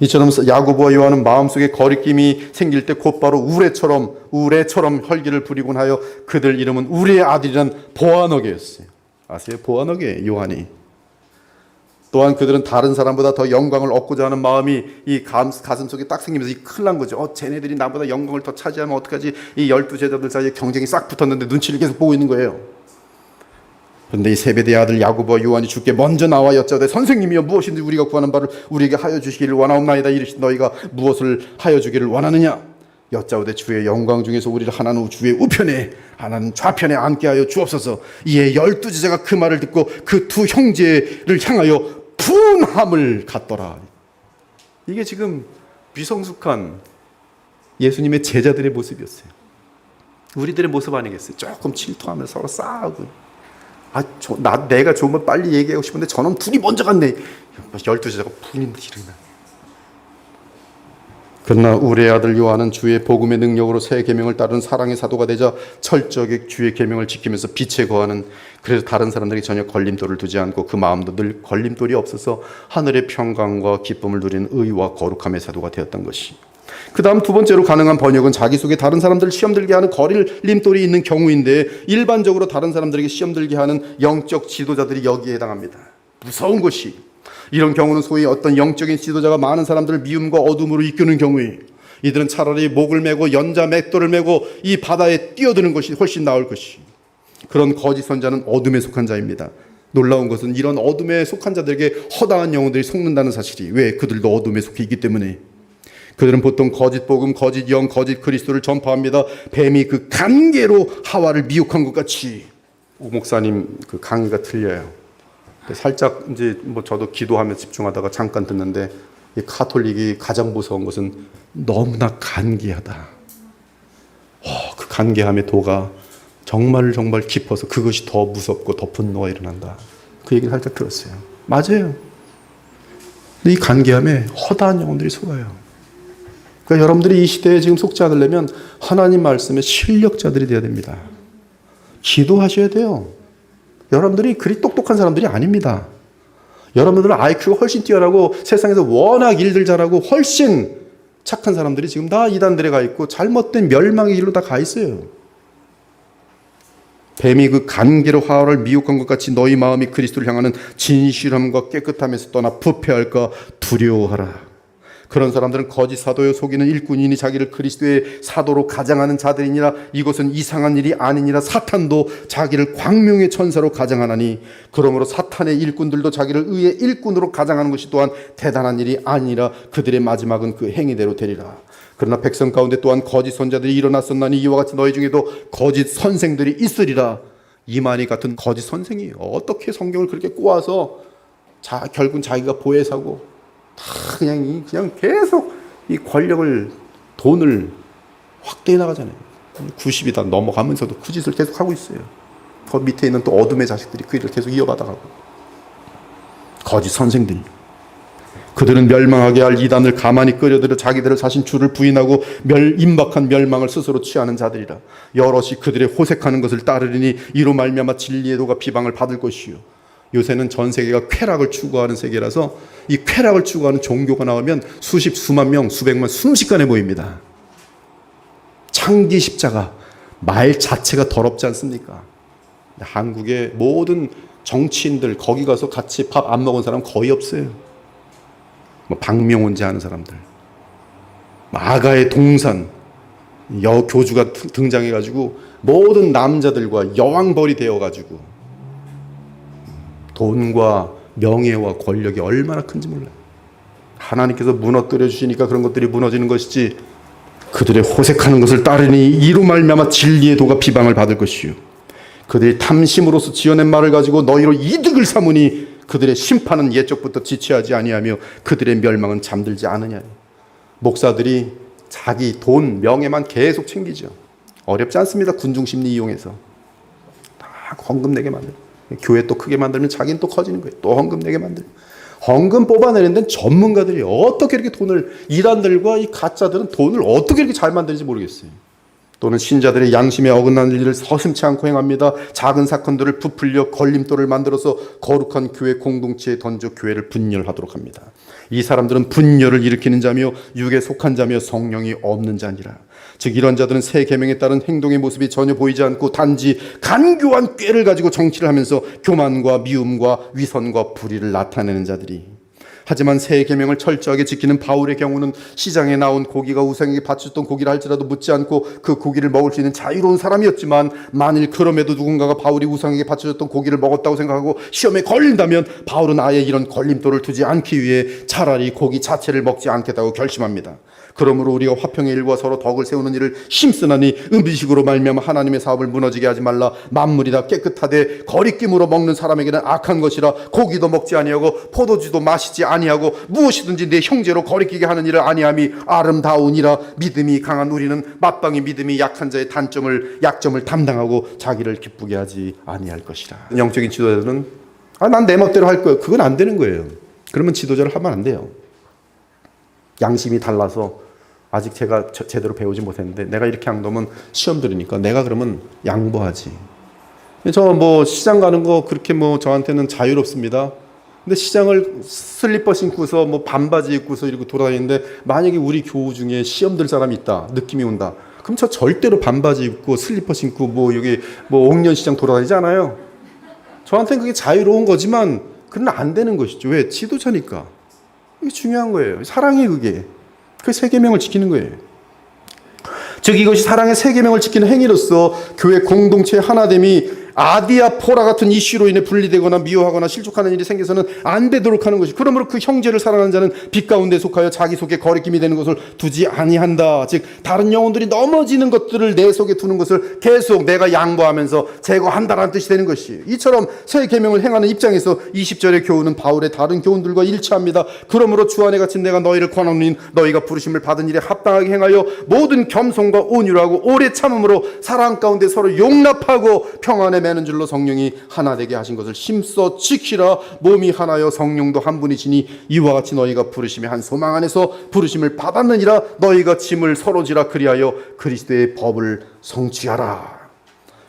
Speaker 2: 이처럼 야고보와 요한은 마음속에 거리낌이 생길 때 곧바로 우레처럼 혈기를 부리곤 하여 그들 이름은 우리의 아들이란 보아너게였어요. 아세요? 보아너게, 요한이. 또한 그들은 다른 사람보다 더 영광을 얻고자 하는 마음이 이 가슴 속에 딱 생기면서 큰일 난 거죠. 쟤네들이 나보다 영광을 더 차지하면 어떡하지? 이 12제자들 사이에 경쟁이 싹 붙었는데 눈치를 계속 보고 있는 거예요. 그런데 이 세베대의 아들 야고보와 요한이 주께 먼저 나와 여짜오되, 선생님이여, 무엇인지 우리가 구하는 바를 우리에게 하여 주시기를 원하옵나이다. 이르시 너희가 무엇을 하여 주기를 원하느냐? 여짜오되, 주의 영광 중에서 우리를 하나는 주의 우편에 하나는 좌편에 앉게 하여 주옵소서. 이에 12제자가 그 말을 듣고 그 두 형제를 향하여 분함을 갖더라. 이게 지금 미성숙한 예수님의 제자들의 모습이었어요. 우리들의 모습 아니겠어요? 조금 질투하면서 서로 싸우고, 내가 좋으면 빨리 얘기하고 싶은데 저놈 둘이 먼저 갔네. 12제자가 분이 일어나. 그러나 우리의 아들 요한은 주의 복음의 능력으로 새 계명을 따르는 사랑의 사도가 되자 철저하게 주의 계명을 지키면서 빛에 거하는, 그래서 다른 사람들이 전혀 걸림돌을 두지 않고 그 마음도 늘 걸림돌이 없어서 하늘의 평강과 기쁨을 누리는 의와 거룩함의 사도가 되었던 것이. 그 다음 두 번째로 가능한 번역은 자기 속에 다른 사람들을 시험 들게 하는 거릴림돌이 있는 경우인데, 일반적으로 다른 사람들에게 시험 들게 하는 영적 지도자들이 여기에 해당합니다. 무서운 것이, 이런 경우는 소위 어떤 영적인 지도자가 많은 사람들을 미움과 어둠으로 이끄는 경우에 이들은 차라리 목을 메고 연자 맷돌을 메고 이 바다에 뛰어드는 것이 훨씬 나을 것이. 그런 거짓 선자는 어둠에 속한 자입니다. 놀라운 것은 이런 어둠에 속한 자들에게 허다한 영혼들이 속는다는 사실이. 왜? 그들도 어둠에 속해 있기 때문에. 그들은 보통 거짓 복음, 거짓 영, 거짓 그리스도를 전파합니다. 뱀이 그 간계로 하와를 미혹한 것 같이. 오 목사님 그 강의가 틀려요. 살짝 이제 뭐 저도 기도하며 집중하다가 잠깐 듣는데 이 가톨릭이 가장 무서운 것은 너무나 간계하다. 그 간계함의 도가 정말 깊어서 그것이 더 무섭고 더 분노가 일어난다. 그 얘기를 살짝 들었어요. 맞아요. 근데 이 간계함에 허다한 영혼들이 속아요. 그러니까 여러분들이 이 시대에 지금 속지 않으려면 하나님 말씀의 실력자들이 되어야 됩니다. 기도하셔야 돼요. 여러분들이 그리 똑똑한 사람들이 아닙니다. 여러분들은 IQ가 훨씬 뛰어나고 세상에서 워낙 일들 잘하고 훨씬 착한 사람들이 지금 다 이단들에 가 있고 잘못된 멸망의 길로 다 가 있어요. 뱀이 그 간계로 화를 미혹한 것 같이 너희 마음이 그리스도를 향하는 진실함과 깨끗함에서 떠나 부패할까 두려워하라. 그런 사람들은 거짓 사도요 속이는 일꾼이니 자기를 그리스도의 사도로 가장하는 자들이니라. 이것은 이상한 일이 아니니라. 사탄도 자기를 광명의 천사로 가장하나니 그러므로 사탄의 일꾼들도 자기를 의의 일꾼으로 가장하는 것이 또한 대단한 일이 아니라 그들의 마지막은 그 행위대로 되리라. 그러나 백성 가운데 또한 거짓 선자들이 일어났었나니 이와 같이 너희 중에도 거짓 선생들이 있으리라. 이만희 같은 거짓 선생이 어떻게 성경을 그렇게 꼬아서 결국은 자기가 보혜사고 다 그냥 계속 이 권력을 돈을 확대해 나가잖아요. 90이 다 넘어가면서도 그 짓을 계속 하고 있어요. 그 밑에 있는 또 어둠의 자식들이 그 일을 계속 이어받아가고 거짓 선생들. 그들은 멸망하게 할 이단을 가만히 끌어들여 자기들을 사신 주를 부인하고 임박한 멸망을 스스로 취하는 자들이라. 여럿이 그들의 호색하는 것을 따르리니 이로 말미암아 진리의 도가 비방을 받을 것이요. 요새는 전 세계가 쾌락을 추구하는 세계라서 이 쾌락을 추구하는 종교가 나오면 수십 수만 명 수백만 순식간에 모입니다. 창기 십자가 말 자체가 더럽지 않습니까? 한국의 모든 정치인들 거기 가서 같이 밥 안 먹은 사람 거의 없어요. 박명훈제 하는 사람들, 아가의 동산 여교주가 등장해가지고 모든 남자들과 여왕벌이 되어가지고 돈과 명예와 권력이 얼마나 큰지 몰라요. 하나님께서 무너뜨려 주시니까 그런 것들이 무너지는 것이지 그들의 호색하는 것을 따르니 이로 말미암아 진리의 도가 비방을 받을 것이요. 그들이 탐심으로서 지어낸 말을 가지고 너희로 이득을 삼으니 그들의 심판은 옛적부터 지체하지 아니하며 그들의 멸망은 잠들지 않으냐니. 목사들이 자기 돈, 명예만 계속 챙기죠. 어렵지 않습니다. 군중심리 이용해서 다 헌금 내게 만들고 교회 또 크게 만들면 자기는 또 커지는 거예요. 또 헌금 내게 만들고 헌금 뽑아내는 데는 전문가들이 어떻게 이렇게 돈을 이단들과 이 가짜들은 돈을 어떻게 이렇게 잘 만드는지 모르겠어요. 또는 신자들의 양심에 어긋나는 일을 서슴지 않고 행합니다. 작은 사건들을 부풀려 걸림돌을 만들어서 거룩한 교회 공동체에 던져 교회를 분열하도록 합니다. 이 사람들은 분열을 일으키는 자며 육에 속한 자며 성령이 없는 자니라. 즉 이런 자들은 새 계명에 따른 행동의 모습이 전혀 보이지 않고 단지 간교한 꾀를 가지고 정치를 하면서 교만과 미움과 위선과 불의를 나타내는 자들이. 하지만 새 계명을 철저하게 지키는 바울의 경우는 시장에 나온 고기가 우상에게 바쳤던 고기를 할지라도 묻지 않고 그 고기를 먹을 수 있는 자유로운 사람이었지만 만일 그럼에도 누군가가 바울이 우상에게 바쳐졌던 고기를 먹었다고 생각하고 시험에 걸린다면 바울은 아예 이런 걸림돌을 두지 않기 위해 차라리 고기 자체를 먹지 않겠다고 결심합니다. 그러므로 우리가 화평의 일과 서로 덕을 세우는 일을 힘쓰나니 음식으로 말미암아 하나님의 사업을 무너지게 하지 말라. 만물이 다 깨끗하되 거리낌으로 먹는 사람에게는 악한 것이라. 고기도 먹지 아니하고 포도주도 마시지 아니하고 무엇이든지 내 형제로 거리끼게 하는 일을 아니함이 아름다우니라. 믿음이 강한 우리는 맞방의 믿음이 약한 자의 약점을 담당하고 자기를 기쁘게 하지 아니할 것이라. 영적인 지도자들은 난 내 멋대로 할 거예요. 그건 안 되는 거예요. 그러면 지도자를 하면 안 돼요. 양심이 달라서 아직 제가 제대로 배우지 못했는데 내가 이렇게 한 놈은 시험 들으니까 내가 그러면 양보하지. 저 시장 가는 거 그렇게 저한테는 자유롭습니다. 근데 시장을 슬리퍼 신고서 반바지 입고서 이러고 돌아다니는데 만약에 우리 교우 중에 시험 들 사람이 있다. 느낌이 온다. 그럼 저 절대로 반바지 입고 슬리퍼 신고 여기 옥년시장 돌아다니지 않아요. 저한테는 그게 자유로운 거지만 그건 안 되는 것이죠. 왜? 지도자니까. 이게 중요한 거예요. 사랑이 그게. 그 세 계명을 지키는 거예요. 즉 이것이 사랑의 세 계명을 지키는 행위로서 교회 공동체의 하나됨이 아디아포라 같은 이슈로 인해 분리되거나 미워하거나 실족하는 일이 생겨서는 안 되도록 하는 것이, 그러므로 그 형제를 사랑하는 자는 빛 가운데 속하여 자기 속에 거리낌이 되는 것을 두지 아니한다. 즉 다른 영혼들이 넘어지는 것들을 내 속에 두는 것을 계속 내가 양보하면서 제거한다라는 뜻이 되는 것이, 이처럼 새 계명을 행하는 입장에서 20절의 교훈은 바울의 다른 교훈들과 일치합니다. 그러므로 주 안에 갇힌 내가 너희를 권하노니 너희가 부르심을 받은 일에 합당하게 행하여 모든 겸손과 온유하고 오래 참음으로 사랑 가운데 서로 용납하고 평안에 매는 줄로 성령이 하나 되게 하신 것을 힘써 지키라. 몸이 하나여 성령도 한 분이시니 이와 같이 너희가 부르심의 한 소망 안에서 부르심을 받았느니라. 너희가 짐을 서로 지라. 그리하여 그리스도의 법을 성취하라.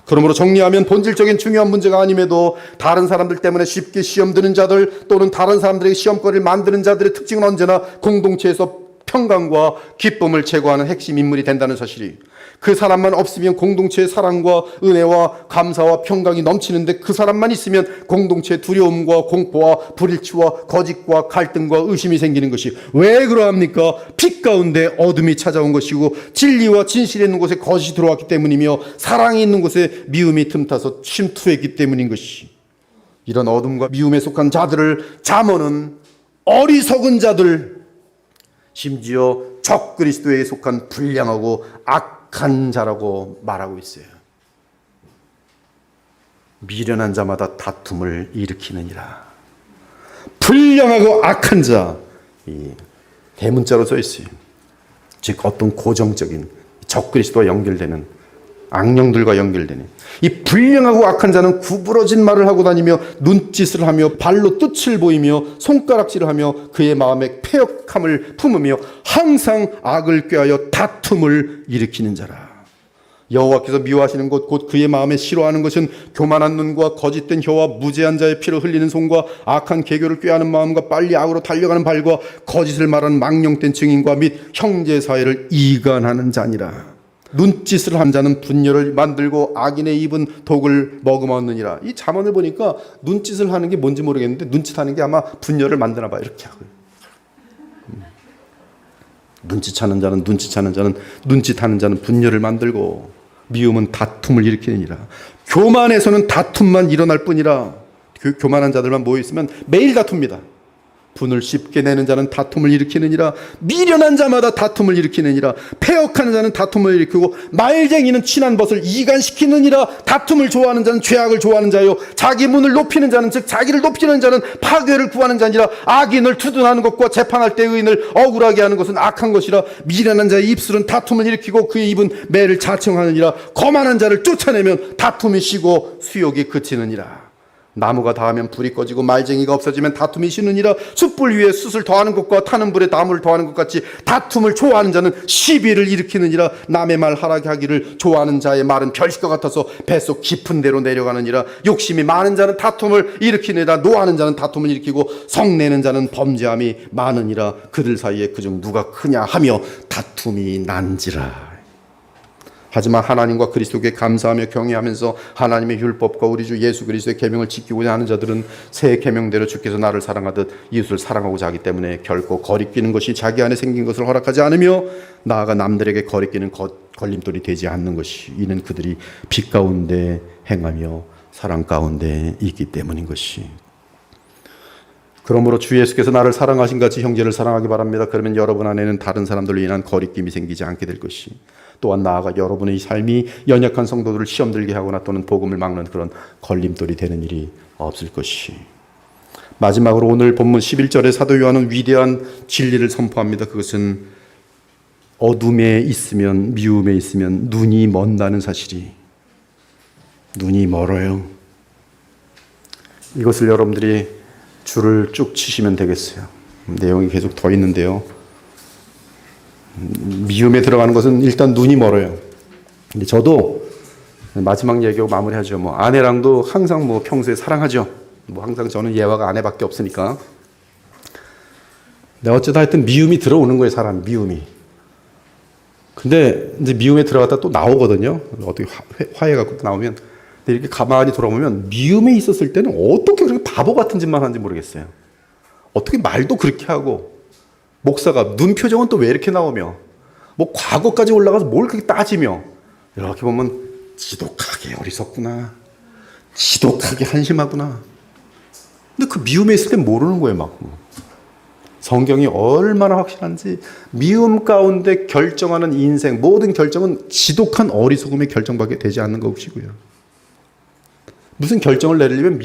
Speaker 2: 그러므로 정리하면 본질적인 중요한 문제가 아님에도 다른 사람들 때문에 쉽게 시험 드는 자들 또는 다른 사람들에게 시험거리를 만드는 자들의 특징은 언제나 공동체에서 평강과 기쁨을 제공하는 핵심 인물이 된다는 사실이, 그 사람만 없으면 공동체의 사랑과 은혜와 감사와 평강이 넘치는데 그 사람만 있으면 공동체의 두려움과 공포와 불일치와 거짓과 갈등과 의심이 생기는 것이 왜 그러합니까? 빛 가운데 어둠이 찾아온 것이고 진리와 진실이 있는 곳에 거짓이 들어왔기 때문이며 사랑이 있는 곳에 미움이 틈타서 침투했기 때문인 것이, 이런 어둠과 미움에 속한 자들을 잠언은 어리석은 자들, 심지어 적 그리스도에 속한 불량하고 악한 자라고 말하고 있어요. 미련한 자마다 다툼을 일으키느니라. 불량하고 악한 자, 이 대문자로 써 있어요. 즉 어떤 고정적인 적 그리스도와 연결되는 악령들과 연결되는 이 불량하고 악한 자는 구부러진 말을 하고 다니며 눈짓을 하며 발로 뜻을 보이며 손가락질을 하며 그의 마음에 패역함을 품으며 항상 악을 꾀하여 다툼을 일으키는 자라. 여호와께서 미워하시는 것 곧 그의 마음에 싫어하는 것은 교만한 눈과 거짓된 혀와 무죄한 자의 피를 흘리는 손과 악한 계교를 꾀하는 마음과 빨리 악으로 달려가는 발과 거짓을 말하는 망령된 증인과 및 형제 사이를 이간하는 자니라. 눈짓을 한 자는 분열을 만들고 악인의 입은 독을 머금었느니라. 이 잠언을 보니까 눈짓을 하는 게 뭔지 모르겠는데 눈짓하는 게 아마 분열을 만드나 봐. 이렇게 하고. 눈짓하는 자는 눈짓하는 자는 분열을 만들고 미움은 다툼을 일으키느니라. 교만에서는 다툼만 일어날 뿐이라. 교만한 자들만 모여 있으면 매일 다툽니다. 분을 쉽게 내는 자는 다툼을 일으키느니라. 미련한 자마다 다툼을 일으키느니라. 패역하는 자는 다툼을 일으키고 말쟁이는 친한 벗을 이간시키느니라. 다툼을 좋아하는 자는 죄악을 좋아하는 자요 자기 문을 높이는 자는, 즉 자기를 높이는 자는 파괴를 구하는 자니라. 악인을 투둔하는 것과 재판할 때 의인을 억울하게 하는 것은 악한 것이라. 미련한 자의 입술은 다툼을 일으키고 그의 입은 매를 자청하느니라. 거만한 자를 쫓아내면 다툼이 쉬고 수욕이 그치느니라. 나무가 닿으면 불이 꺼지고 말쟁이가 없어지면 다툼이 쉬느니라. 숯불 위에 숯을 더하는 것과 타는 불에 나무를 더하는 것 같이 다툼을 좋아하는 자는 시비를 일으키느니라. 남의 말 하라게 하기를 좋아하는 자의 말은 별식과 같아서 뱃속 깊은 데로 내려가느니라. 욕심이 많은 자는 다툼을 일으키느니라. 노하는 자는 다툼을 일으키고 성내는 자는 범죄함이 많으니라. 그들 사이에 그중 누가 크냐 하며 다툼이 난지라. 하지만 하나님과 그리스도께 감사하며 경외하면서 하나님의 율법과 우리 주 예수 그리스도의 계명을 지키고자 하는 자들은 새 계명대로 주께서 나를 사랑하듯 이웃을 사랑하고자 하기 때문에 결코 거리끼는 것이 자기 안에 생긴 것을 허락하지 않으며 나아가 남들에게 거리끼는 걸림돌이 되지 않는 것이, 이는 그들이 빛 가운데 행하며 사랑 가운데 있기 때문인 것이. 그러므로 주 예수께서 나를 사랑하신 같이 형제를 사랑하기 바랍니다. 그러면 여러분 안에는 다른 사람들로 인한 거리낌이 생기지 않게 될 것이, 또한 나아가 여러분의 삶이 연약한 성도들을 시험 들게 하거나 또는 복음을 막는 그런 걸림돌이 되는 일이 없을 것이. 마지막으로 오늘 본문 11절에 사도 요한은 위대한 진리를 선포합니다. 그것은 어둠에 있으면, 미움에 있으면 눈이 먼다는 사실이, 눈이 멀어요. 이것을 여러분들이 줄을 쭉 치시면 되겠어요. 내용이 계속 더 있는데요. 미움에 들어가는 것은 일단 눈이 멀어요. 근데 저도 마지막 얘기하고 마무리하죠. 아내랑도 항상 평소에 사랑하죠. 항상 저는 예화가 아내밖에 없으니까. 근데 어쩌다 하여튼 미움이 들어오는 거예요, 사람 미움이. 근데 이제 미움에 들어갔다 또 나오거든요. 어떻게 화해가 나오면. 근데 이렇게 가만히 돌아보면 미움에 있었을 때는 어떻게 그렇게 바보 같은 짓만 하는지 모르겠어요. 어떻게 말도 그렇게 하고, 목사가 눈 표정은 또 왜 이렇게 나오며, 과거까지 올라가서 뭘 그렇게 따지며, 이렇게 보면 지독하게 어리석구나. 지독하게 한심하구나. 근데 그 미움에 있을 땐 모르는 거예요, 막. 성경이 얼마나 확실한지 미움 가운데 결정하는 인생, 모든 결정은 지독한 어리석음의 결정밖에 되지 않는 것이고요. 무슨 결정을 내리려면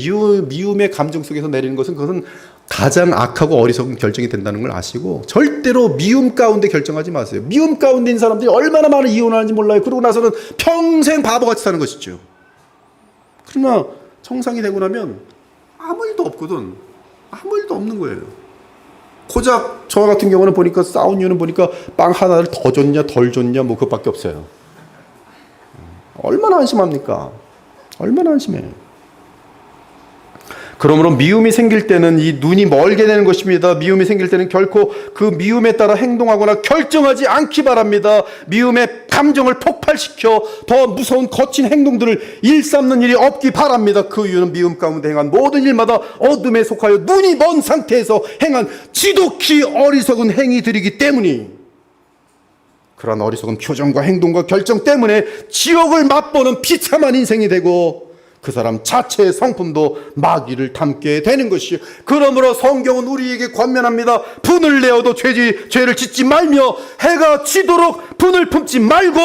Speaker 2: 미움의 감정 속에서 내리는 것은 그것은 가장 악하고 어리석은 결정이 된다는 걸 아시고 절대로 미움 가운데 결정하지 마세요. 미움 가운데 있는 사람들이 얼마나 많은 이혼하는지 몰라요. 그러고 나서는 평생 바보같이 사는 것이죠. 그러나 청상이 되고 나면 아무 일도 없거든. 아무 일도 없는 거예요. 고작 저 같은 경우는 보니까 싸운 이유는 보니까 빵 하나를 더 줬냐 덜 줬냐 뭐 그것밖에 없어요. 얼마나 한심합니까? 얼마나 한심해요. 그러므로 미움이 생길 때는 이 눈이 멀게 되는 것입니다. 미움이 생길 때는 결코 그 미움에 따라 행동하거나 결정하지 않기 바랍니다. 미움의 감정을 폭발시켜 더 무서운 거친 행동들을 일삼는 일이 없기 바랍니다. 그 이유는 미움 가운데 행한 모든 일마다 어둠에 속하여 눈이 먼 상태에서 행한 지독히 어리석은 행위들이기 때문이, 그러한 어리석은 표정과 행동과 결정 때문에 지옥을 맛보는 비참한 인생이 되고 그 사람 자체의 성품도 마귀를 닮게 되는 것이요. 그러므로 성경은 우리에게 권면합니다. 분을 내어도 죄를 짓지 말며 해가 지도록 분을 품지 말고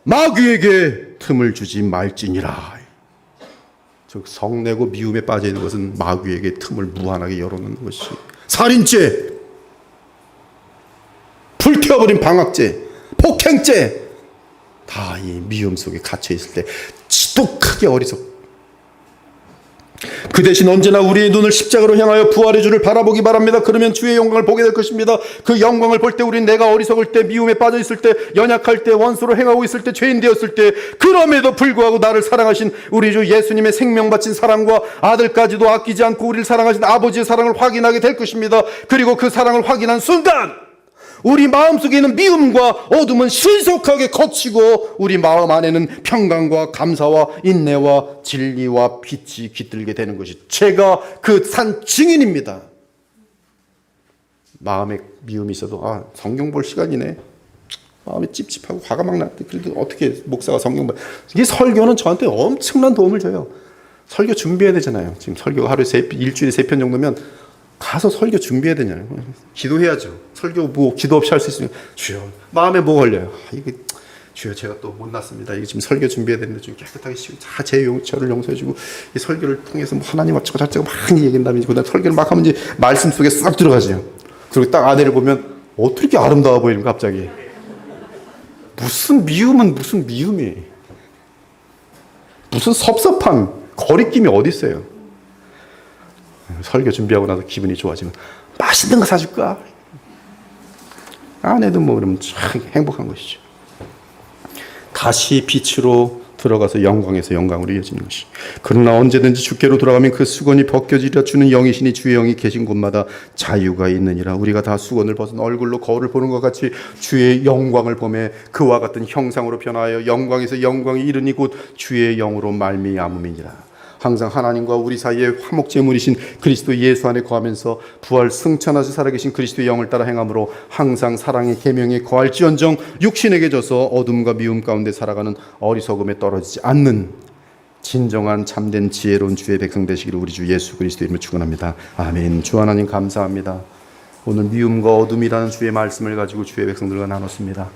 Speaker 2: 마귀에게 틈을 주지 말지니라. 즉 성내고 미움에 빠져 있는 것은 마귀에게 틈을 무한하게 열어놓는 것이 살인죄, 불태워버린 방학죄, 폭행죄, 다 이 미움 속에 갇혀 있을 때 지독하게 어리석. 그 대신 언제나 우리의 눈을 십자가로 향하여 부활의 주를 바라보기 바랍니다. 그러면 주의 영광을 보게 될 것입니다. 그 영광을 볼 때 우리는 내가 어리석을 때, 미움에 빠져 있을 때, 연약할 때, 원수로 행하고 있을 때, 죄인 되었을 때, 그럼에도 불구하고 나를 사랑하신 우리 주 예수님의 생명 바친 사랑과 아들까지도 아끼지 않고 우리를 사랑하신 아버지의 사랑을 확인하게 될 것입니다. 그리고 그 사랑을 확인한 순간 우리 마음속에 있는 미움과 어둠은 신속하게 거치고 우리 마음 안에는 평강과 감사와 인내와 진리와 빛이 깃들게 되는 것이 제가 그 산 증인입니다. 마음에 미움이 있어도 성경 볼 시간이네. 마음이 찝찝하고 화가 막 났대. 그래도 어떻게 목사가 성경 봐. 이게 설교는 저한테 엄청난 도움을 줘요. 설교 준비해야 되잖아요. 지금 설교가 일주일에 3편 정도면 가서 설교 준비해야 되냐요. 기도해야죠. 설교 기도 없이 할 수 있으면 주여 마음에 뭐 걸려요. 이게 주여 제가 또 못났습니다. 이게 지금 설교 준비해야 되는데 좀 깨끗하게 씌우고 저를 용서해주고 이 설교를 통해서 뭐 하나님 어쩌고 저쩌고 많이 얘기한 다음에 그다음 설교를 막 하면 이제 말씀 속에 싹 들어가죠. 그리고 딱 아내를 보면 어떻게 아름다워 보이는 거 갑자기. 무슨 미움은 무슨 미움이. 무슨 섭섭함 거리낌이 어디 있어요. 설교 준비하고 나서 기분이 좋아지면 맛있는 거 사줄까? 아내도 뭐 그러면 참 행복한 것이죠. 다시 빛으로 들어가서 영광에서 영광으로 이어지는 것이. 그러나 언제든지 주께로 돌아가면 그 수건이 벗겨지리라. 주는 영이시니 주의 영이 계신 곳마다 자유가 있느니라. 우리가 다 수건을 벗은 얼굴로 거울을 보는 것 같이 주의 영광을 보매 그와 같은 형상으로 변하여 영광에서 영광이 이르니 곧 주의 영으로 말미암음이니라. 항상 하나님과 우리 사이에 화목제물이신 그리스도 예수 안에 거하면서 부활 승천하시 살아계신 그리스도의 영을 따라 행함으로 항상 사랑의 계명에 거할지언정 육신에게 져서 어둠과 미움 가운데 살아가는 어리석음에 떨어지지 않는 진정한 참된 지혜로운 주의 백성 되시기를 우리 주 예수 그리스도 이름으로 축원합니다. 아멘. 주 하나님 감사합니다. 오늘 미움과 어둠이라는 주의 말씀을 가지고 주의 백성들과 나눴습니다.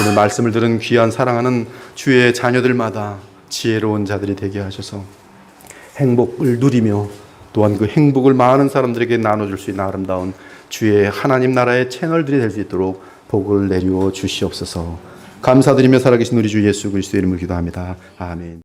Speaker 2: 오늘 말씀을 들은 귀한 사랑하는 주의 자녀들마다 지혜로운 자들이 되게 하셔서 행복을 누리며 또한 그 행복을 많은 사람들에게 나눠줄 수 있는 아름다운 주의 하나님 나라의 채널들이 될 수 있도록 복을 내려 주시옵소서. 감사드리며 살아계신 우리 주 예수 그리스도의 이름으로 기도합니다. 아멘.